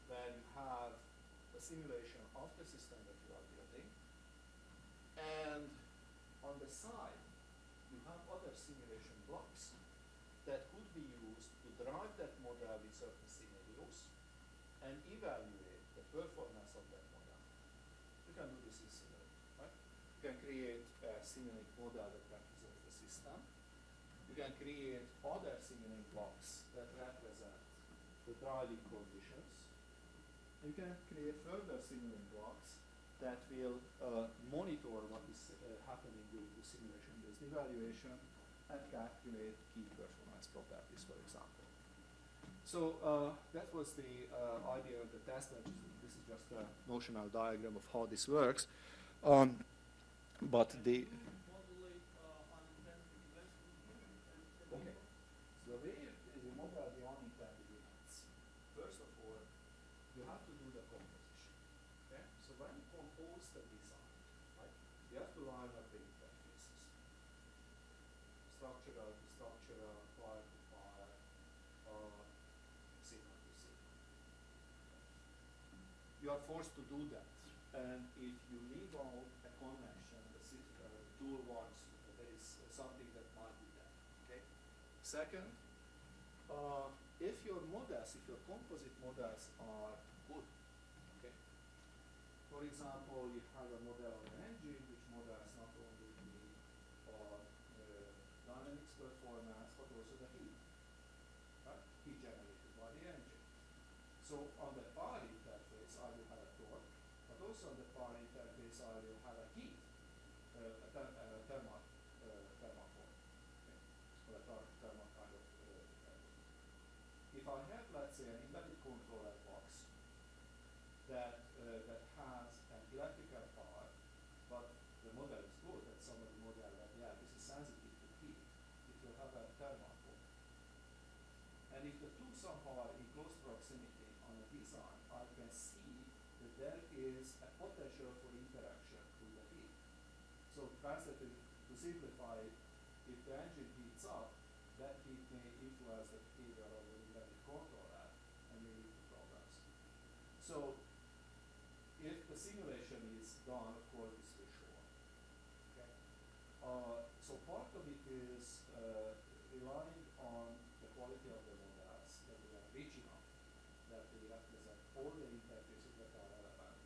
where you have a simulation of the system that you are building, and on the side you have other simulation blocks that could be used to drive that model with certain scenarios and evaluate the performance of that model. You can do this in Simulink, right? You can create a Simulink model that represents the system. You can create other Simulink blocks that represent the driving conditions. You can create further Simulink blocks that will monitor what is happening during the simulation-based evaluation and calculate key performance properties, for example. So that was the idea of the test benches. This is just a notional diagram of how this works. But the okay. So the way you model the unintended events, first of all, you have to do the composition. Okay? So when you compose the design, right, you have to line up the interfaces. Structural to structural, file to file, signal to signal. You are forced to do that. And if you leave out a connection, the tool wants there is something that might be there. Okay? Second, if your models, if your composite models are good, okay? For example, you have a model of an engine which models not only the dynamics performance but also the heat, right? Heat generated by the engine. So on the power interface, I will have a torque, but also on the power interface, I will have a heat, thermal form, okay? Or a thermal kind of if I have, let's say, an embedded controller box that has an electrical power, but the model is good, and somebody model that, yeah, this is sensitive to heat, it will have a thermal form. And if the two somehow are in close proximity on a design, I can see that there is a potential for interaction with the heat. So translated to simplify it, if the engine heats up, that heat may influence the behavior of the embedded controller and may lead to problems. So if the simulation is done, of course, this will show up. Okay? So part of it is relying on the quality of the models that we are rich enough that they represent all the interfaces that are relevant.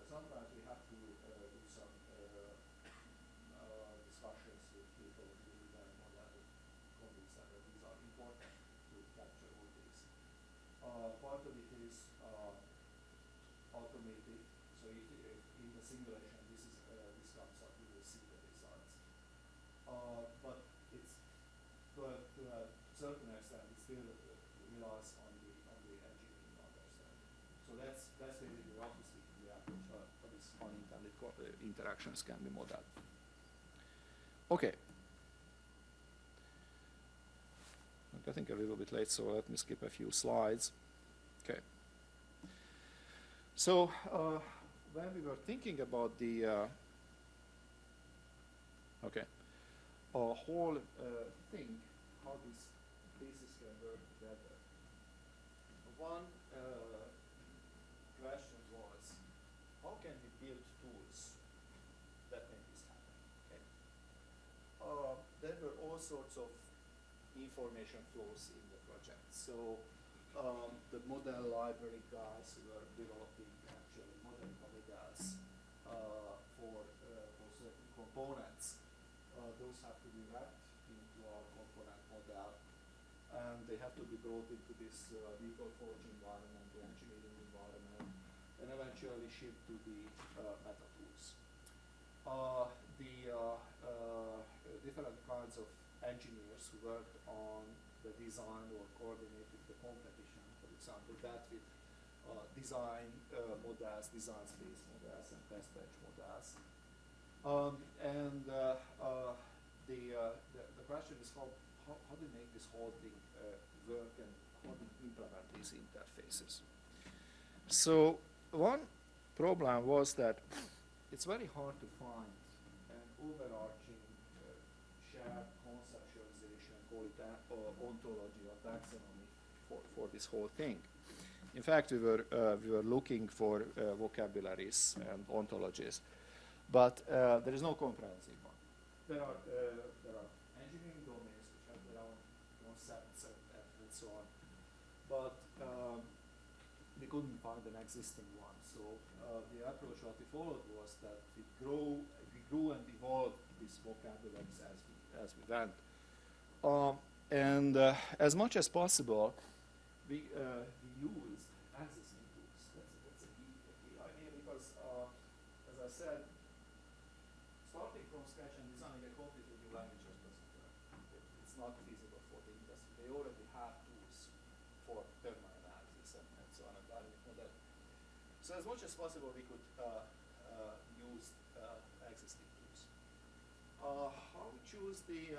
Sometimes we have to do some discussions with people who do the model to convince them that these are important to capture all these. Part of it is automated. So if in the simulation this comes up, you will see the results. But it's to a certain extent, it still relies on the engineering understanding. So that's basically roughly speaking the approach for these unintended interactions can be modeled. Okay. I'm getting a little bit late, so let me skip a few slides. Okay. So when we were thinking about the whole thing, how these pieces can work together, one question was, how can we build tools that make this happen? Okay. There were all sorts of information flows in the project. So the model library guys who are developing actually model models for certain components, those have to be wrapped into our component model, and they have to be brought into this vehicle forge environment, the engineering environment, and eventually shipped to the meta tools. Different kinds of engineers who worked on the design or coordinated the competition, for example, that with design models, design space models, and test bench models. The question is how do you make this whole thing work these interfaces. So one problem was that it's very hard to find an overarching shared conceptualization, call it ontology or taxonomy for this whole thing. In fact, we were looking for vocabularies and ontologies, but there is no comprehensive one. There are engineering domains which have their own concepts and so on, but we couldn't find an existing one. So the approach what we followed was that we grew and evolved these vocabularies as we went, and as much as possible, we used existing tools. That's a key idea because, as I said, starting from scratch and designing a completely new language just doesn't work. It's not feasible for the industry. They already have tools for thermal analysis and so on and dynamic modeling. So as much as possible, we could use existing tools. How we choose the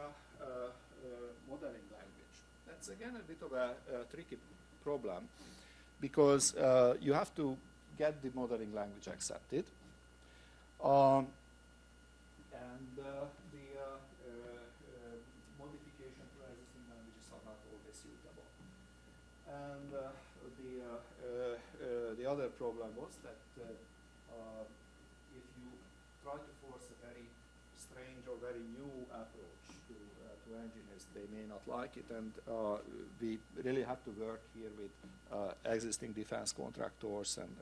modeling language? That's again a bit of a tricky problem because you have to get the modeling language accepted, and the modification to existing languages are not always suitable. And the other problem was that if you try to force a very strange or very new approach to engineers, they may not like it, and we really have to work here with existing defense contractors and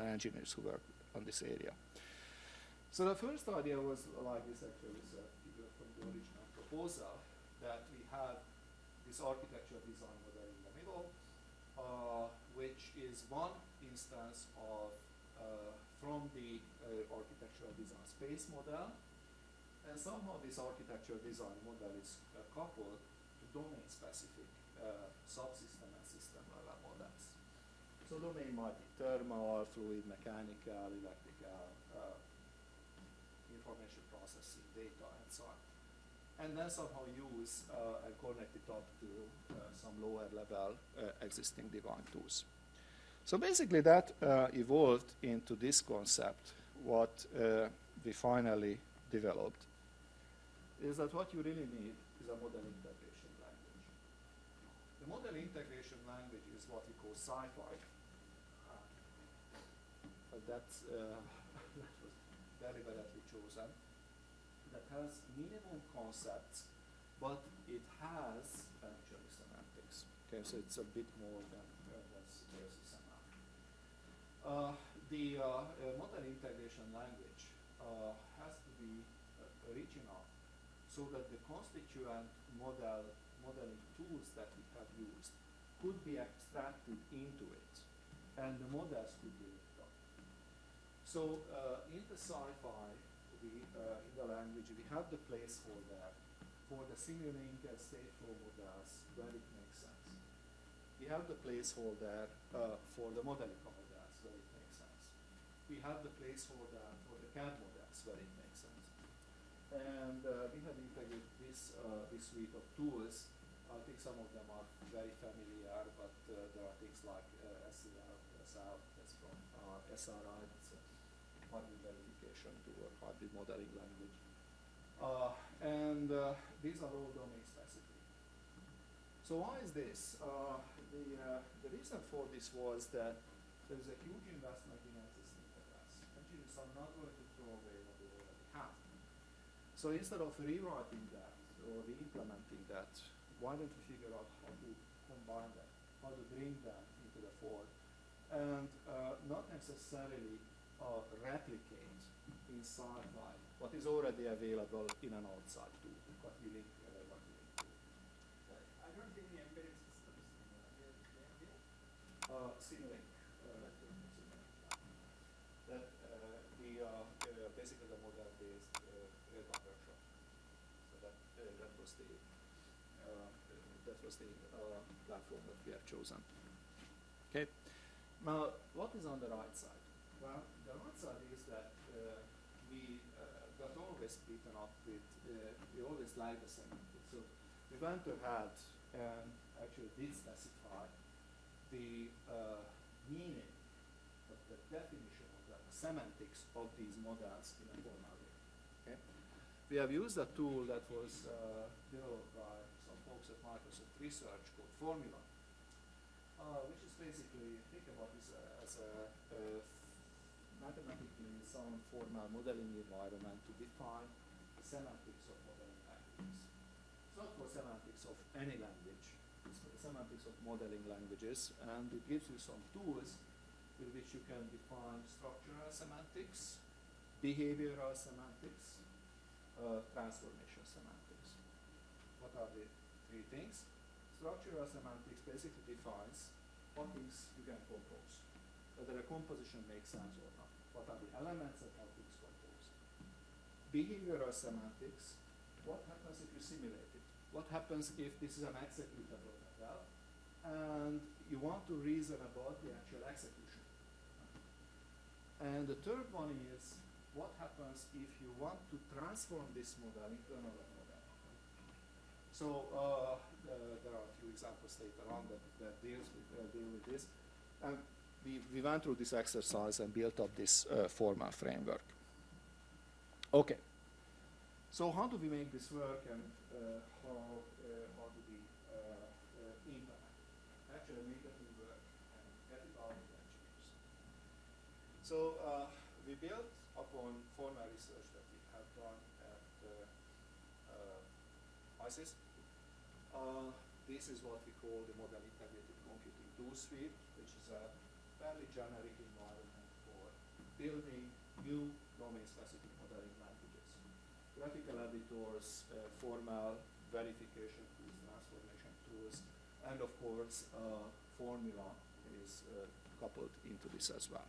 engineers who work on this area. So the first idea was like this, actually, is a figure from the original proposal, that we have this architecture design model in the middle, which is one instance of from the architectural design space model. And somehow this architecture design model is coupled to domain-specific subsystem and system-level models. So domain might be thermal, fluid, mechanical, electrical, information processing, data, and so on. And then somehow use and connect it up to some lower-level existing design tools. So basically that evolved into this concept, what we finally developed, is that what you really need is a model integration language. The model integration language is what we call sci-fi. That was deliberately chosen. That has minimum concepts, but it has actually semantics. Okay, so it's a bit more than semantics. The model integration language has to be rich enough so that the constituent modeling tools that we have used could be extracted into it, and the models could be looked up. So in the sci-fi, in the language, we have the placeholder for the Simulink and stateflow models where it makes sense. We have the placeholder for the modeling models where it makes sense. We have the placeholder for the CAD models where it makes sense. And we have integrated this suite of tools. I think some of them are very familiar, but there are things like SCR, that's from SRI, that's a hardware verification tool or hardware modeling language. And these are all domain specific. So why is this? The reason for this was that there is a huge investment in existing models. Engineers are not going to throw away what they already have. So instead of rewriting that or re-implementing that, why don't we figure out how to combine that, how to bring that into the fore, and not necessarily replicate in sci-fi what is already available in an outside tool, what we link to. I don't think the embedded systems Simulink. That basically the model-based radar workshop. So that was the platform that we have chosen. Okay. Now, what is on the right side? Well, the right side is that we got always beaten up with, we always like the semantics. So we went ahead and actually did specify the meaning, the definition of the semantics of these models in a formal way. Okay? We have used a tool that was developed by some folks at Microsoft Research called Formula, which is basically, think about this as a mathematically sound formal modeling environment to define the semantics of modeling languages. It's not for semantics of any language, it's for the semantics of modeling languages, and it gives you some tools with which you can define structural semantics, behavioral semantics, transformation semantics. What are the three things? Structural semantics basically defines what things you can compose, whether a composition makes sense or not. What are the elements that how things compose? Behavioral semantics, what happens if you simulate it? What happens if this is an executable model and you want to reason about the actual execution? And the third one is, what happens if you want to transform this model into another model? So there are a few examples later on that deal with this. And we went through this exercise and built up this formal framework. Okay. So how do we make this work, and how do we implement it? Actually make it work and get it out of the engineers. So we built upon formal research that we have done at ISIS. This is what we call the Model Integrated Computing Tool Suite, which is a fairly generic environment for building new domain-specific modeling languages. Graphical editors, formal verification tools, transformation tools, and of course, Formula is coupled into this as well.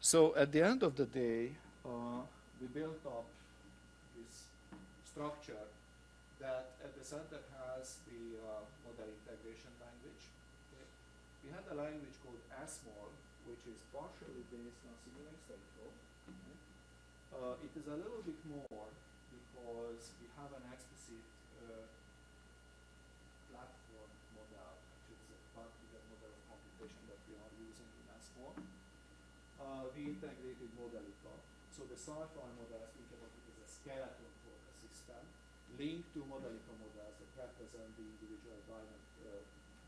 So at the end of the day, we built up this structure that at the center has the model integration language. Okay. We had a language called ASML, which is partially based on simulating stateflow. Okay. It is a little bit more because we have an explicit platform model, which is a particular model of computation that we are using in ASML. We integrated Modelita. So the sci-fi models, think about it as a skeleton for the system, linked to Modelita models that represent the individual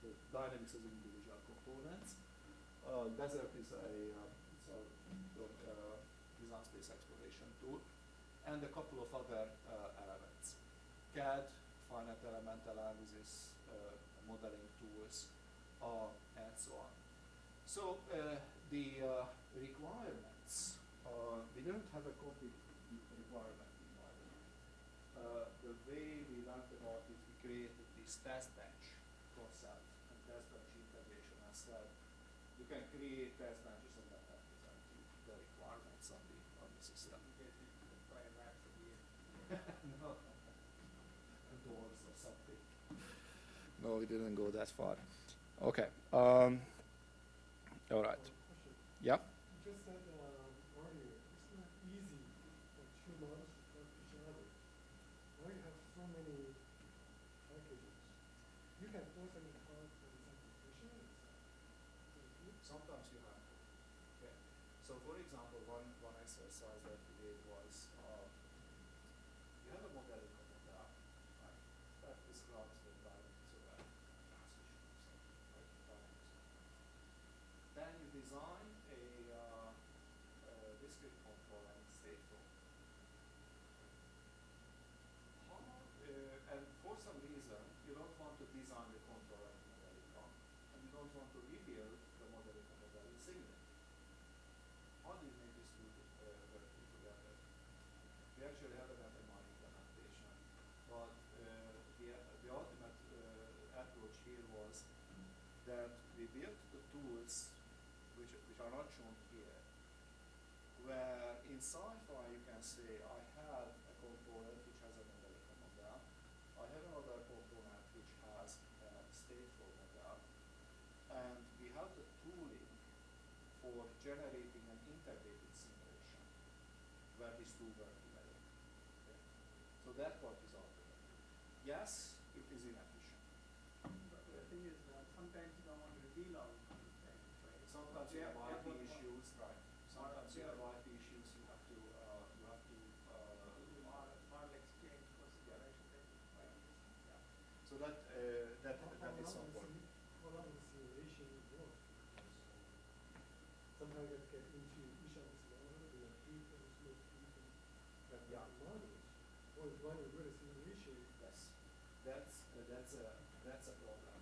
the dynamics of the individual components. Desert is a design space exploration tool, and a couple of other elements. CAD, finite element analysis, modeling tools, and so on. So the requirements, we don't have a complete requirement environment. The way we went about it, we created this test bench concept and test bench integration and said you can create test benches and that represent the requirements on the system. You guys need to try and wrap for the No. Doors or something. No, we didn't go that far. Okay. All right. Yeah. You just said earlier, it's not easy for two models to talk to each other. Why you have so many packages? You can force them to talk for simplification. Sometimes you have to. Okay. So for example, one exercise that we did was you have a modeling model, right? That describes the dynamics of a transition or something, right? Dynamics. Then you design a discrete controller in stateful. And for some reason, you don't want to design the controller in Modelica, and you don't want to rebuild the Modelica model in Silverlight. How do you make this two working together? We actually have an FMI implementation, but the ultimate approach here was that we built the tools which are not shown here, where in sci-fi you can say I have a component which has a Modelica model, I have another component which has a stateful model, and we have the tooling for generating an integrated simulation where these two work together. Okay. So that part is automated. Yes, it is inefficient. But the thing is, sometimes you don't want to reveal sometimes you have IP issues, right? Sometimes you have IP issues. You have to model exchange consideration. yeah. So that is something. How long the simulation work? Sometimes you get into each of these models, there are different models. Or one is really simulation. Yes, that's a problem.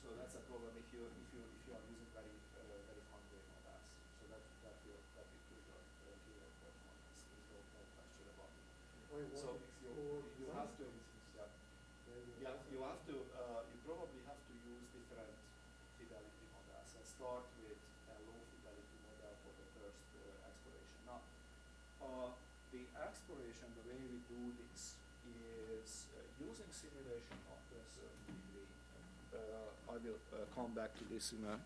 So that's a problem if you are using very fine-grained models. So that will kill your performance. There's no question about it. So you have to you probably have to use different fidelity models and start with a low fidelity model for the first exploration. Now, the exploration, the way we do this is using simulation up to a certain degree. I will come back to this in a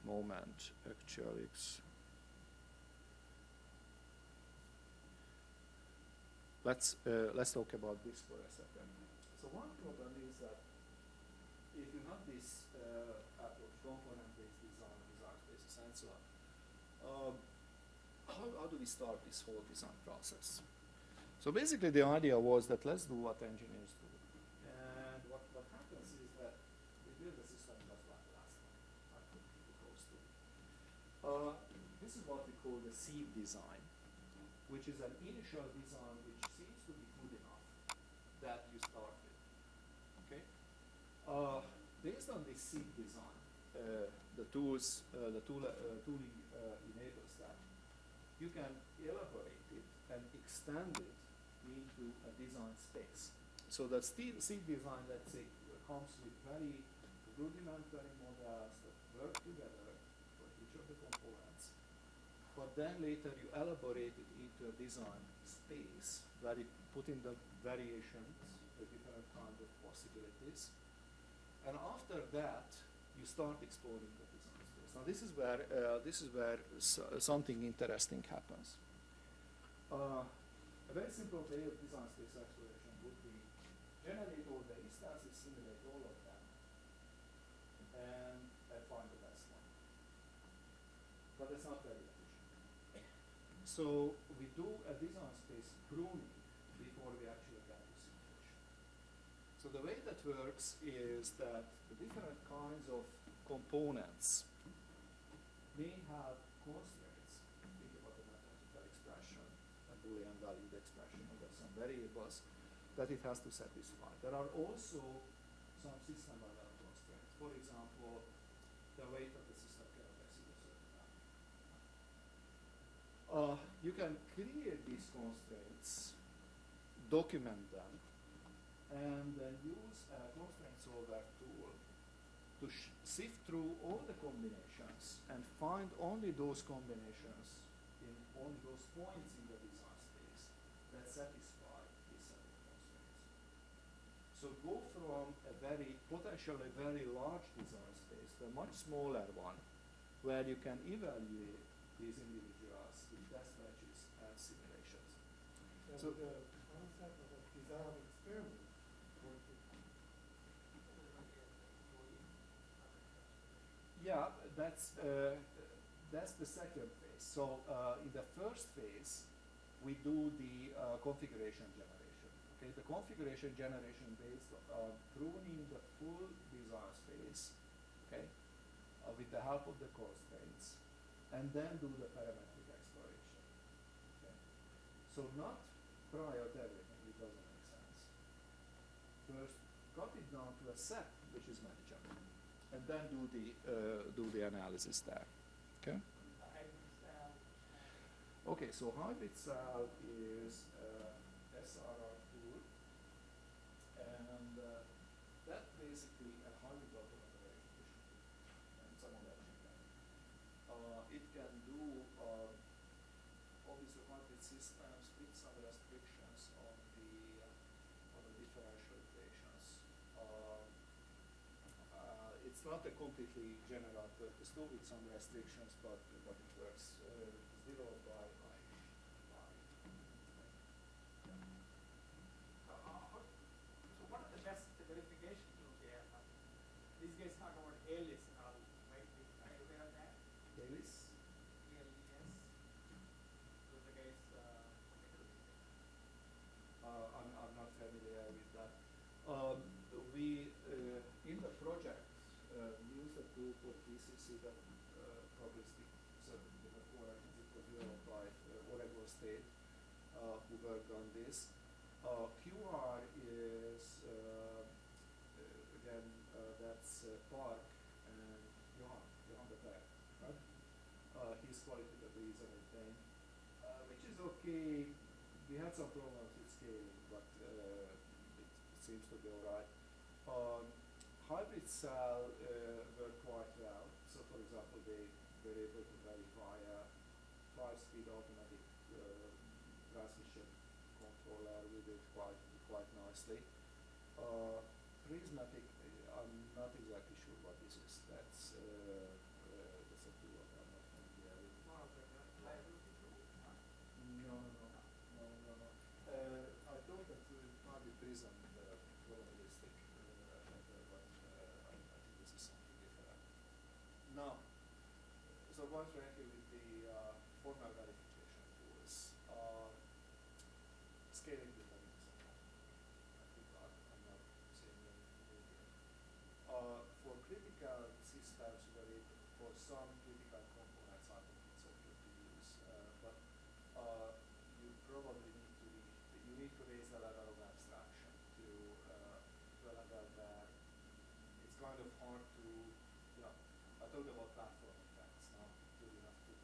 moment. Actually, let's talk about this for a second. So one problem is that if you have this approach, component-based design spaces, and so on, how do we start this whole design process? So basically the idea was that let's do what engineers do. And what happens is that we build a system just like the last one, like the close to. This is what we call the seed design, which is an initial design which seems to be good enough that you start with. Okay? Based on this seed design, the tooling enables that. You can elaborate it and extend it into a design space. So the seed design, let's say, comes with very rudimentary models that work together for each of the components. But then later you elaborate it into a design space where you put in the variations, the different kinds of possibilities. And after that, you start exploring the design space. Now this is where something interesting happens. A very simple way of design space exploration would be generate all the instances, simulate all of them, and find the best one. But it's not very efficient. So we do a design space pruning before we actually get to simulation. So the way that works is that the different kinds of components may have constraints. Think about the mathematical expression, a Boolean valued expression, or there's some variables that it has to satisfy. There are also some system level constraints. For example, the weight of the system cannot exceed a certain value. You can create these constraints, document them, and then use a constraint solver tool to sift through all the combinations and find only those combinations in only those points in the design space that satisfy these set of constraints. So go from a potentially very large design space to a much smaller one where you can evaluate these individuals with test batches and simulations. So the concept of a design experiment. Yeah, that's the second phase. So in the first phase, we do the configuration generation. Okay, the configuration generation based on pruning the full design space. Okay, with the help of the constraints, and then do the parametric exploration. Okay, so not prior to everything, it doesn't make sense. First, cut it down to a set which is manageable, and then do the analysis there. Okay. Okay, so hybrid cell is SRR tool, and that's basically a highly documented verification tool, and some of that you can. It can do obviously hybrid systems with some restrictions on the differential equations. It's not a completely general purpose tool with some restrictions, but it works. It's developed by So what are the best verification tools they have? These guys talk about alias and all. Right? Are you aware of that? Kalis? I'm not familiar with that. We in the project we use a tool called PCC that published the certificate of Oregon. It was developed by Oregon State, who worked on this. QR is again that's Park and Johan the Bear, right? His qualitative reasoning thing, which is okay. We had some problems with scaling, but it seems to be alright. Hybrid cell worked quite well. So, for example, they were able to verify a 5-speed automatic transmission controller with it quite nicely. Prismatic, I'm not exactly sure what this is. That's a tool that I'm not familiar with. No. I thought that it might be Prism probabilistic, but I think this is something different. Now, so quite frankly, with the formal verification tools, scaling depends on that. I think I'm not saying anything here. For critical systems, for some critical components, I think it's okay to use, but you probably need to raise the level of abstraction to a level that it's kind of hard to, I talked about platform effects. Now you have to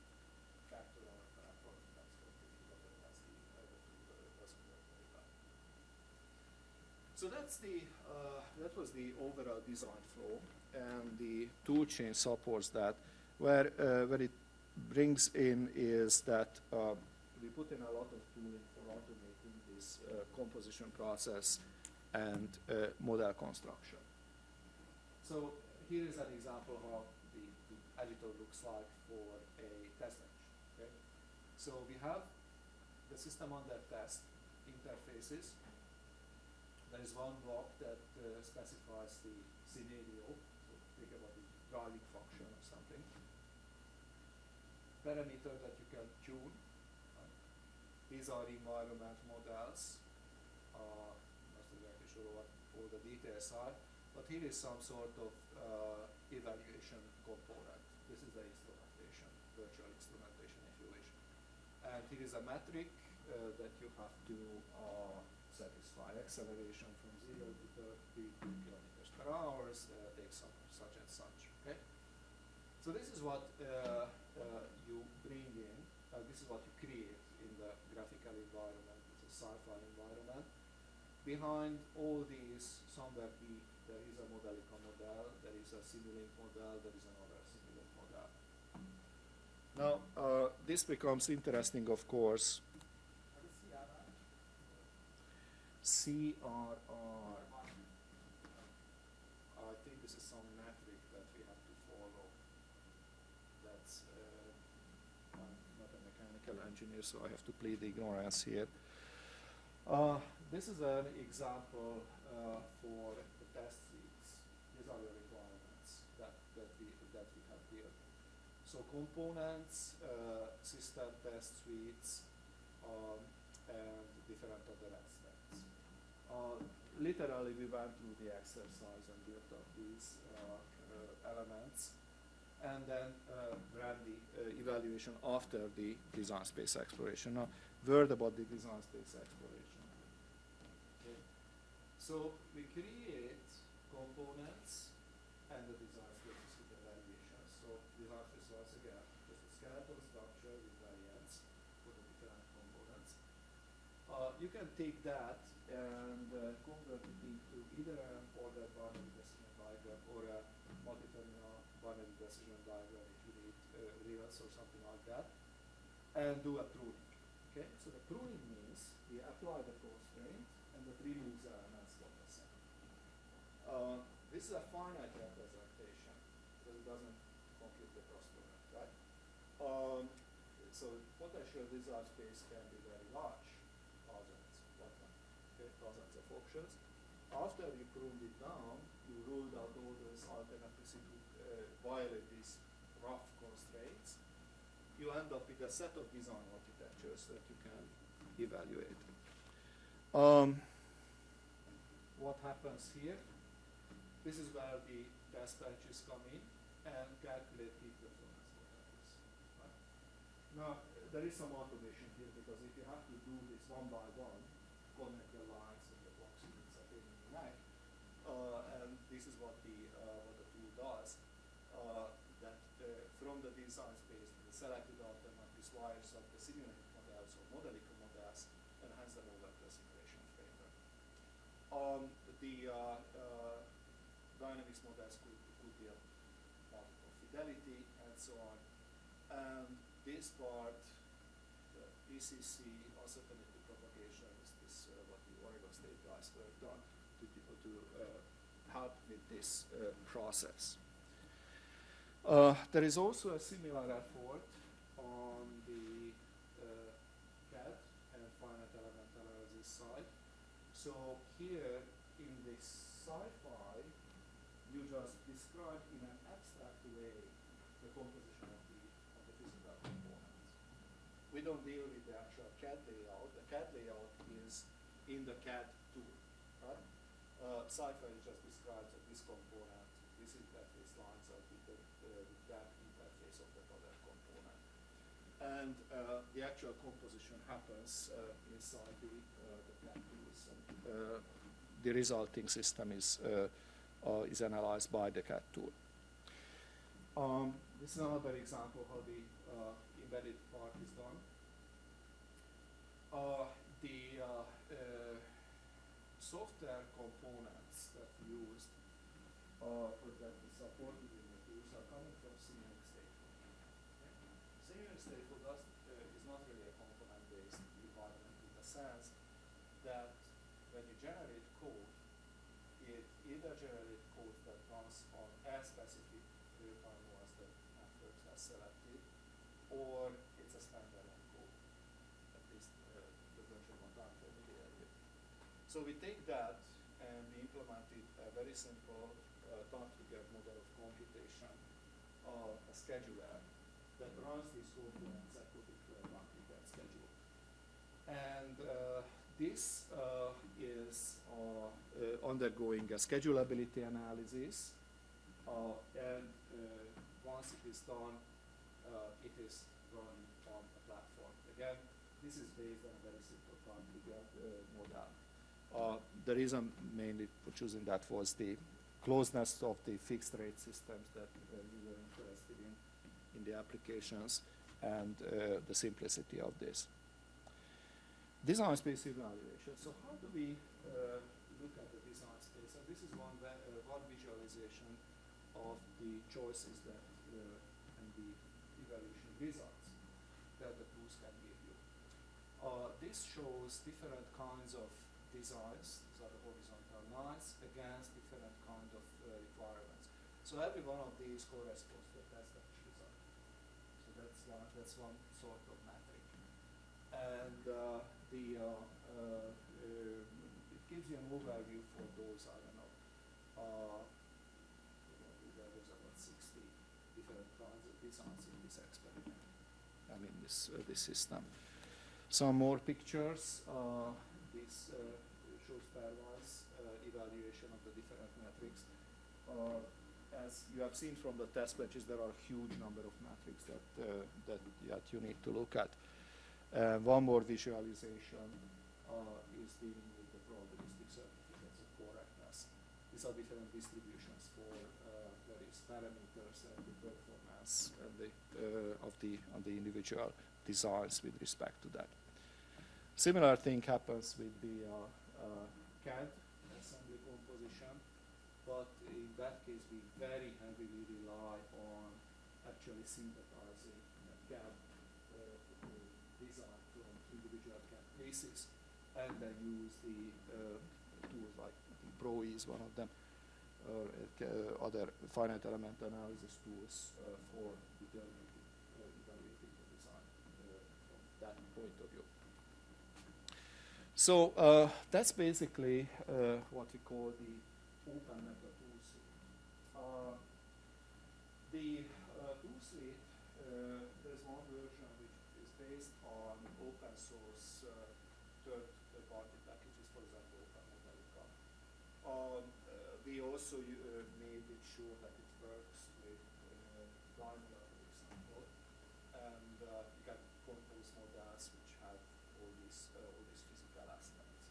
factor out platform effects completely, otherwise the tool doesn't work very well. So that's that was the overall design flow, and the toolchain supports that. Where it brings in is that we put in a lot of tooling for automating this composition process and model construction. So here is an example of how the editor looks like for a test bench. Okay? So we have the system under test interfaces. There is one block that specifies the scenario. So think about the driving function or something. Parameter that you can tune. These are environment models. Not exactly sure what all the details are, but here is some sort of evaluation component. This is the instrumentation, virtual instrumentation if you wish. And here is a metric that you have to satisfy. Acceleration from 0 to 30 kilometers per hour takes such and such. Okay? So this is what you bring in. This is what you create in the graphical environment. It's a sci-fi environment. Behind all these, somewhere there is a Modelica model, there is a Simulink model, there is another Simulink model. Now, this becomes interesting, of course. CRR. I think this is some metric that we have to follow. That's I'm not a mechanical engineer, so I have to plead ignorance here. This is an example for the test suites. These are the requirements that we have here. So components, system test suites, and different other aspects. Literally, we went through the exercise and built up these elements, and then ran the evaluation after the design space exploration. Now, word about the design space exploration. Okay. So we create components and the design spaces with evaluation. So design space once again, just a skeletal structure with variants for the different components. You can take that and convert it into either an ordered binary decision diagram or a multi-terminal binary decision diagram if you need reals or something like that, and do a pruning. Okay, so the pruning means we apply the constraint and it removes elements from the set. This is a finite representation because it doesn't compute the cross product, right? So potential design space can be very large, thousands of options. After you pruned it down, you ruled out all those alternatives to violate this rough constraint. traits, you end up with a set of design architectures that you can evaluate. What happens here? This is where the test benches come in and calculate peak performance values. Right? Now, there is some automation here because if you have to do this one by one, connect the lines and the box units are in the neck, and this is what the tool does, that from the design space, the selected alternatives wires up the simulated models or modelical models and hands them over to a simulation framework. The dynamics models could be a part of fidelity and so on. And this part, the ECC, uncertainty propagation, is this what the Oregon State guys worked on to help with this process. There is also a similar effort on the CAD and finite element analysis side. So here in this sci-fi, you just describe in an abstract way the composition of the physical components. We don't deal with the actual CAD layout. The CAD layout is in the CAD tool, right? Sci-fi just describes that this component, this interface lines up with that interface of that other component. And the actual composition happens inside the CAD tools. And, the resulting system is analyzed by the CAD tool. This is another example how the embedded part is done. The software components that we used for that is supported in the tools are coming from simulated stateful. Simulated stateful is not really a component-based environment in the sense that when you generate code, it either generates code that runs on a specific real-time OS that networks are selected, or it's a standalone code, at least the version one I'm familiar with. So we take that and we implemented a very simple time-triggered model of computation, a scheduler that runs these components according to a time-triggered schedule. And this is undergoing a schedulability analysis, and once it is done, it is run on a platform. Again, this is based on a very simple time-triggered model. The reason mainly for choosing that was the closeness of the fixed rate systems that we were interested in the applications, and the simplicity of this. Design space evaluation. So how do we look at the design space? And this is one visualization of the choices that and the evaluation results that the tools can give you. This shows different kinds of designs, these are the horizontal lines, against different kinds of requirements. So every one of these corresponds to a test bench result. So that's one sort of metric. And it gives you an overview for those, I don't know, there was about 60 different kinds of designs in this experiment, I mean this system. Some more pictures. This shows pairwise evaluation of the different metrics. As you have seen from the test benches, there are a huge number of metrics that you need to look at. One more visualization is dealing with the probabilistic certificates of correctness. These are different distributions for various parameters and the performance and of the individual designs with respect to that. Similar thing happens with the CAD assembly composition, but in that case we very heavily rely on actually synthesizing CAD design from individual CAD cases, and then use the tools like Pro is one of them, or other finite element analysis tools for evaluating the design from that point of view. So that's basically what we call the open method tool suite. The tool suite there's one version which is based on open source third-party packages, for example, OpenModelica. We also made it sure that it works with Daimler, for example, and you can compose models which have all these physical aspects.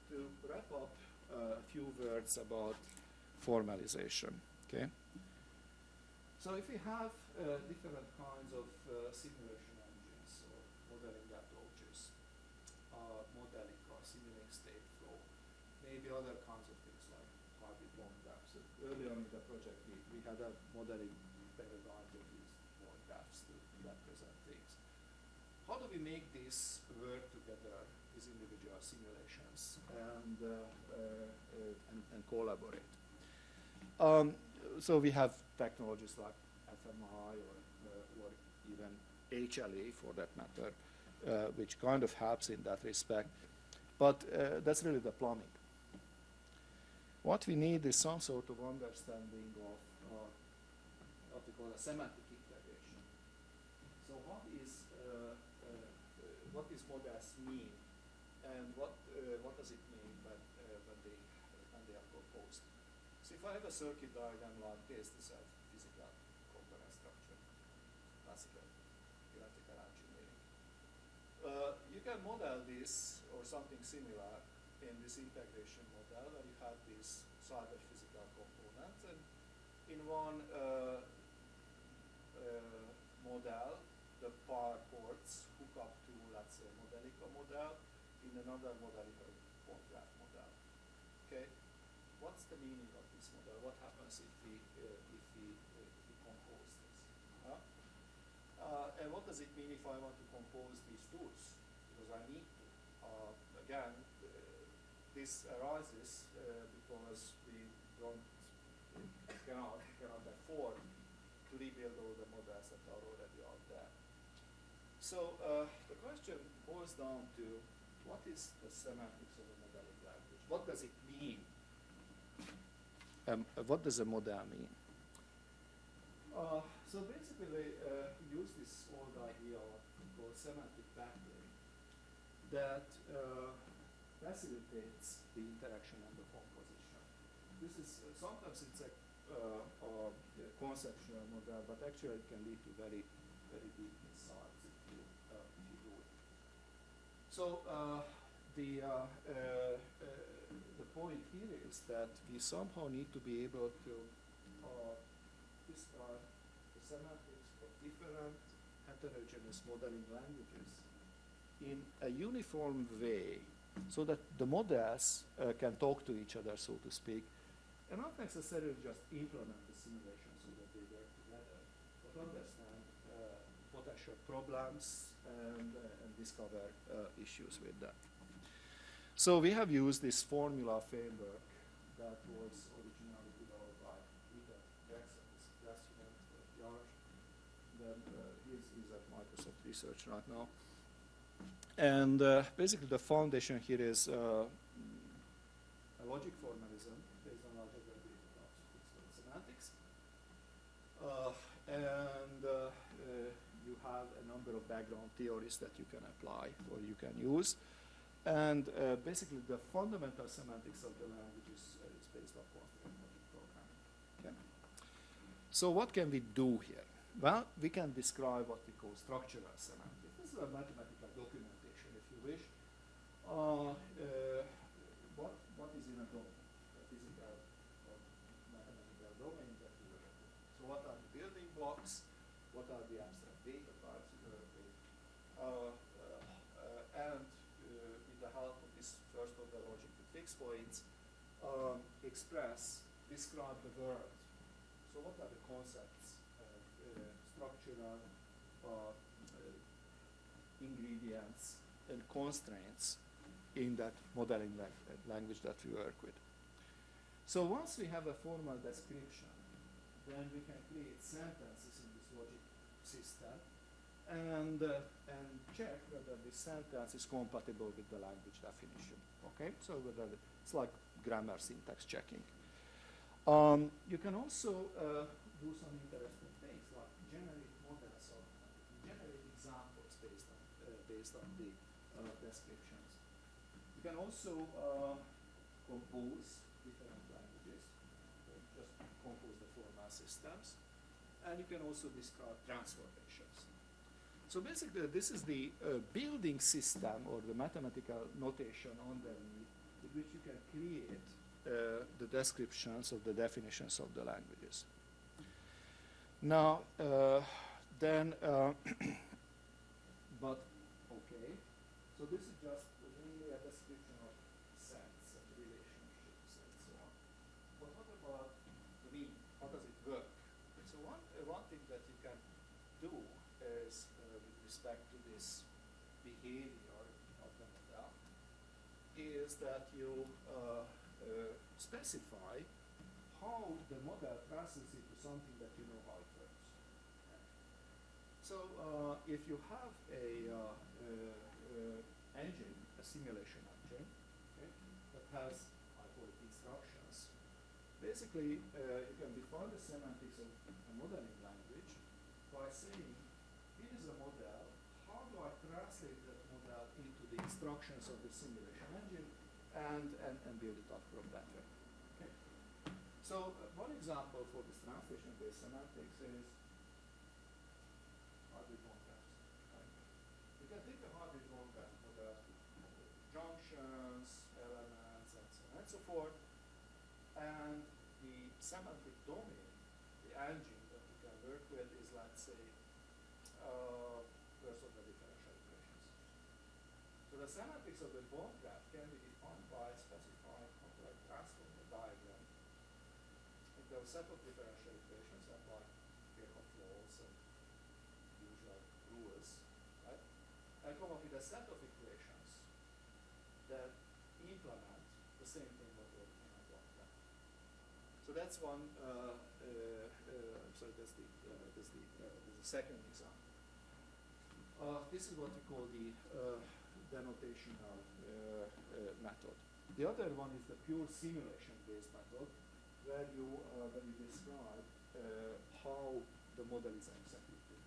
To wrap up, a few words about formalization. Okay. So if we have different kinds of simulation engines or modeling approaches, Modelica, simulating state flow, maybe other kinds of things like hybrid bond graphs. So early on in the project, we had a modeling paradigm that used bond graphs to represent things. How do we make this work together, these individual simulations, and collaborate? So we have technologies like FMI or even HLE for that matter, which kind of helps in that respect. But that's really the plumbing. What we need is some sort of understanding of what we call a semantic integration. So what these models mean, and what does it mean when they are proposed? So if I have a circuit diagram like this is a physical component structure, classical theoretical engineering. You can model this or something similar in this integration model where you have these cyber physical components, and in one model, the power ports hook up to, let's say, Modelica model, in another Modelica bond graph model. Okay, what's the meaning of this model? What happens if we compose this? And what does it mean if I want to compose these tools? Because I need to. Again, this arises because we cannot afford to rebuild all the models that are already out there. So the question boils down to what is the semantics of a modeling language? What does it mean? What does a model mean? So basically, we use this old idea of called semantic backlink that facilitates the interaction and the composition. This is sometimes it's a conceptual model, but actually it can lead to very, very deep insights if you do it. So the point here is that we somehow need to be able to describe the semantics of different heterogeneous modeling languages in a uniform way so that the models can talk to each other, so to speak, and not necessarily just implement the simulation so that they work together, but understand potential problems and discover issues with that. So we have used this formula framework that was originally developed by Peter Jackson, this class student, Yarosh. Then he's at Microsoft Research right now. And basically the foundation here is a logic formalism based on algebra semantics. And you have a number of background theories that you can apply or you can use. And basically the fundamental semantics of the language is based upon logic programming. Okay? So what can we do here? Well, we can describe what we call structural semantics. This is a mathematical documentation, if you wish. What is in a domain? A physical or mathematical domain that we work with. So what are the building blocks? What are the abstract data types we work with? And with the help of this first order logic with fixed points, describe the world. So what are the concepts, structural ingredients and constraints in that modeling language that we work with? So once we have a formal description, then we can create sentences in this logic system and check whether this sentence is compatible with the language definition. Okay, so whether it's like grammar syntax checking. You can also do some interesting things like generate models or generate examples based on the descriptions. You can also compose different languages, just compose the formal systems, and you can also describe transformations. So basically, this is the building system or the mathematical notation underneath with which you can create the descriptions of the definitions of the languages. Now, but okay, so this is just really a description of sets and relationships and so on. But what about the meaning? How does it work? So one thing that you can do is with respect to this behavior of the model is that you specify how the model translates into something that you know how it works. Okay. So if you have a engine, a simulation engine, okay, that has, I call it instructions, basically you can define the semantics of a modeling language by saying, here is a model, how do I translate that model into the instructions of the simulation engine and build it up from that way. Okay. So one example for this translation-based semantics is hybrid one-graphs. Right? You can think of hybrid one-graph models with junctions, elements, and so on and so forth. And the semantic domain, the engine that you can work with is, let's say, first order differential equations. So the semantics of the bond graph can be defined by specifying how to transform the diagram into a set of differential equations that like Kirchhoff laws and usual rules, right? And come up with a set of equations that implement the same thing what we're looking at bond graph. So that's one. Sorry, that's the second example. This is what we call the denotational method. The other one is the pure simulation-based method, where you describe how the model is executed.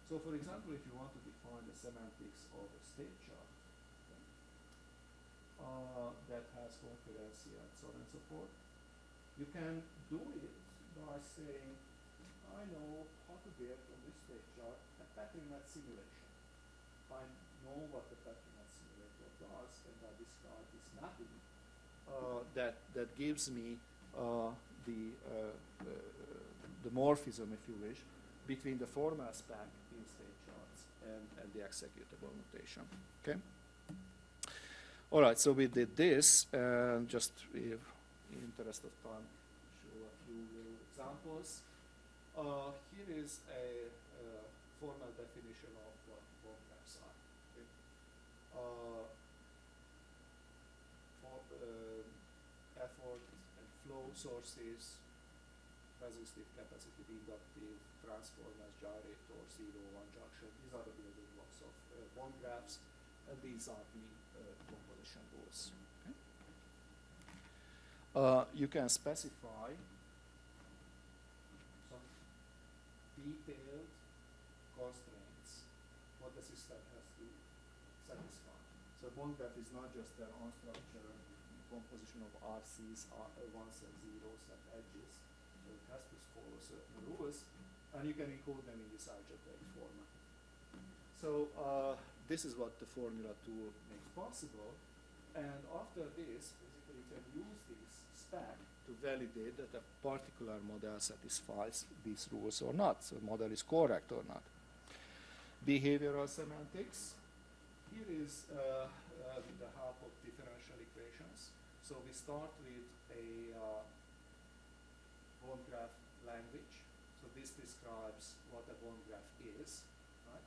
So, for example, if you want to define the semantics of a state chart that has concurrency and so on and so forth, you can do it by saying, I know how to build from this state chart a pattern net simulation. I know what the pattern net simulator does, and I describe this mapping that gives me the morphism, if you wish, between the formal spec in state charts and the executable notation. Okay. All right. So we did this, and just in interest of time, show a few little examples. Here is a formal definition of what Gabor Karsai. Okay. Effort and flow sources, resistive, capacitive, inductive, transformers, gyrator, 0, 1 junction. These are the building blocks of bond graphs, and these are the composition rules. Okay. You can specify some detailed constraints what the system has to satisfy. So bond graph is not just an unstructured composition of RCs, ones and zeros and edges. So it has to follow certain rules, and you can encode them in this algebraic format. So this is what the formula tool makes possible. And after this, basically you can use this spec to validate that a particular model satisfies these rules or not. So the model is correct or not. Behavioral semantics. Here is with the help of differential equations. So we start with a bond graph language. So this describes what a bond graph is, right?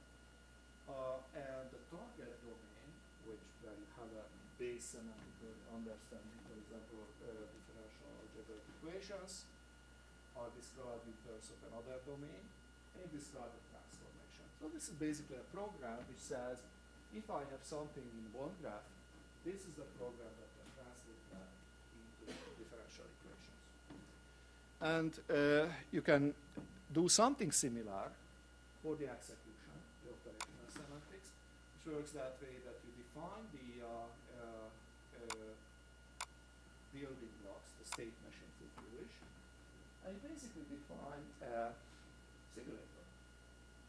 And the target domain, where you have a base semantic understanding, for example, differential algebraic equations, are described in terms of another domain, and describe a transformation. So this is basically a program which says, if I have something in bond graph, this is the program that can translate that into differential equations. And you can do something similar for the execution, the operational semantics, which works that way that you define the building blocks, the state machines if you wish, and you basically define a simulator.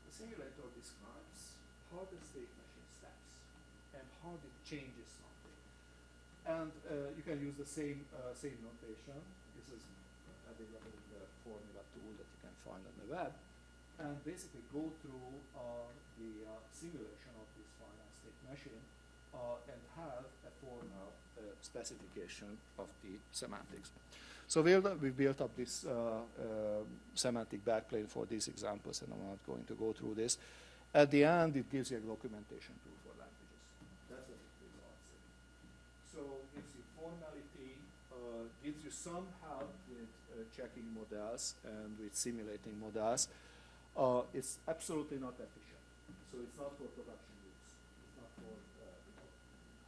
The simulator describes how the state machine steps and how it changes something. And you can use the same notation. This is available in the formula tool that you can find on the web. And basically go through the simulation of this final state machine and have a formal specification of the semantics. So we built up this semantic backplane for these examples, and I'm not going to go through this. At the end, it gives you a documentation tool for languages. That's what it results in. So it gives you formality, gives you some help with checking models and with simulating models. It's absolutely not efficient. So it's not for production use. It's not for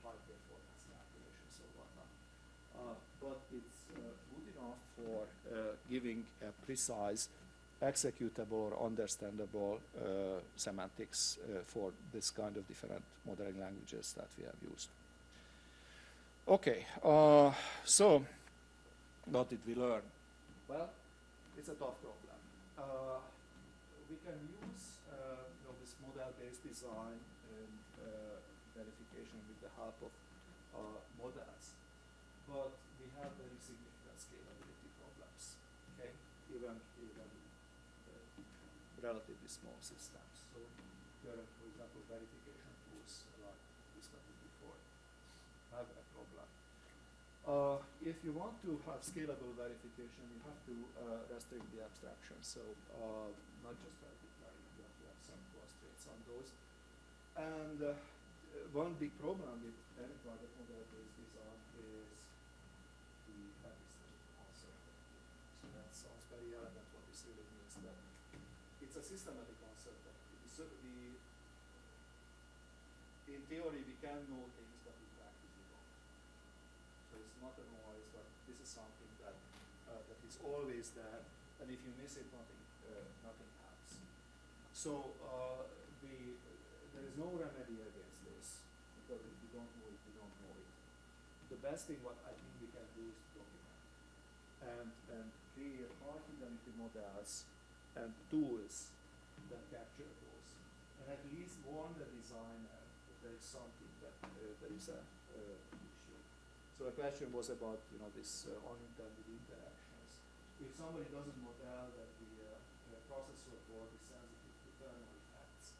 high performance calculations or whatnot. But it's good enough for giving a precise, executable or understandable semantics for this kind of different modeling languages that we have used. Okay, so what did we learn? Well, it's a tough problem. We can use this model-based design and verification with the help of models, but we have very significant scalability problems. Okay, even relatively small systems. So there are, for example, verification tools like discussed before have a problem. If you want to have scalable verification, you have to restrict the abstraction. So not just arbitrary, you have to have some constraints on those. And one big problem with any private model-based design is the epistemic uncertainty. So that sounds very elegant. What this really means that it's a systematic uncertainty. So in theory, we can know things, but in practice we don't. So it's not a noise, but this is something that that is always there, and if you miss it, nothing happens. So there is no remedy against this, because if you don't know it, you don't know it. The best thing what I think we can do is document and create high fidelity models and tools that capture those, and at least warn the designer that there is something that there is a issue. So the question was about this unintended interactions. If somebody doesn't model that the processor board is sensitive to thermal effects,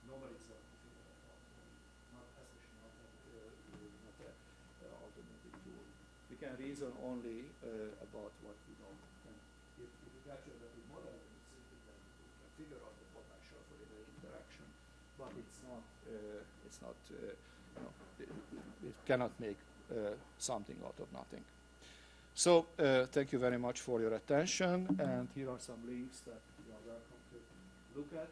nobody's going to figure that out. Not especially not an automated tool. We can reason only about what we know. And if you capture that we model it, it's simply then we can figure out the potential for the interaction. But it's not it cannot make something out of nothing. So thank you very much for your attention, and here are some links that you are welcome to look at.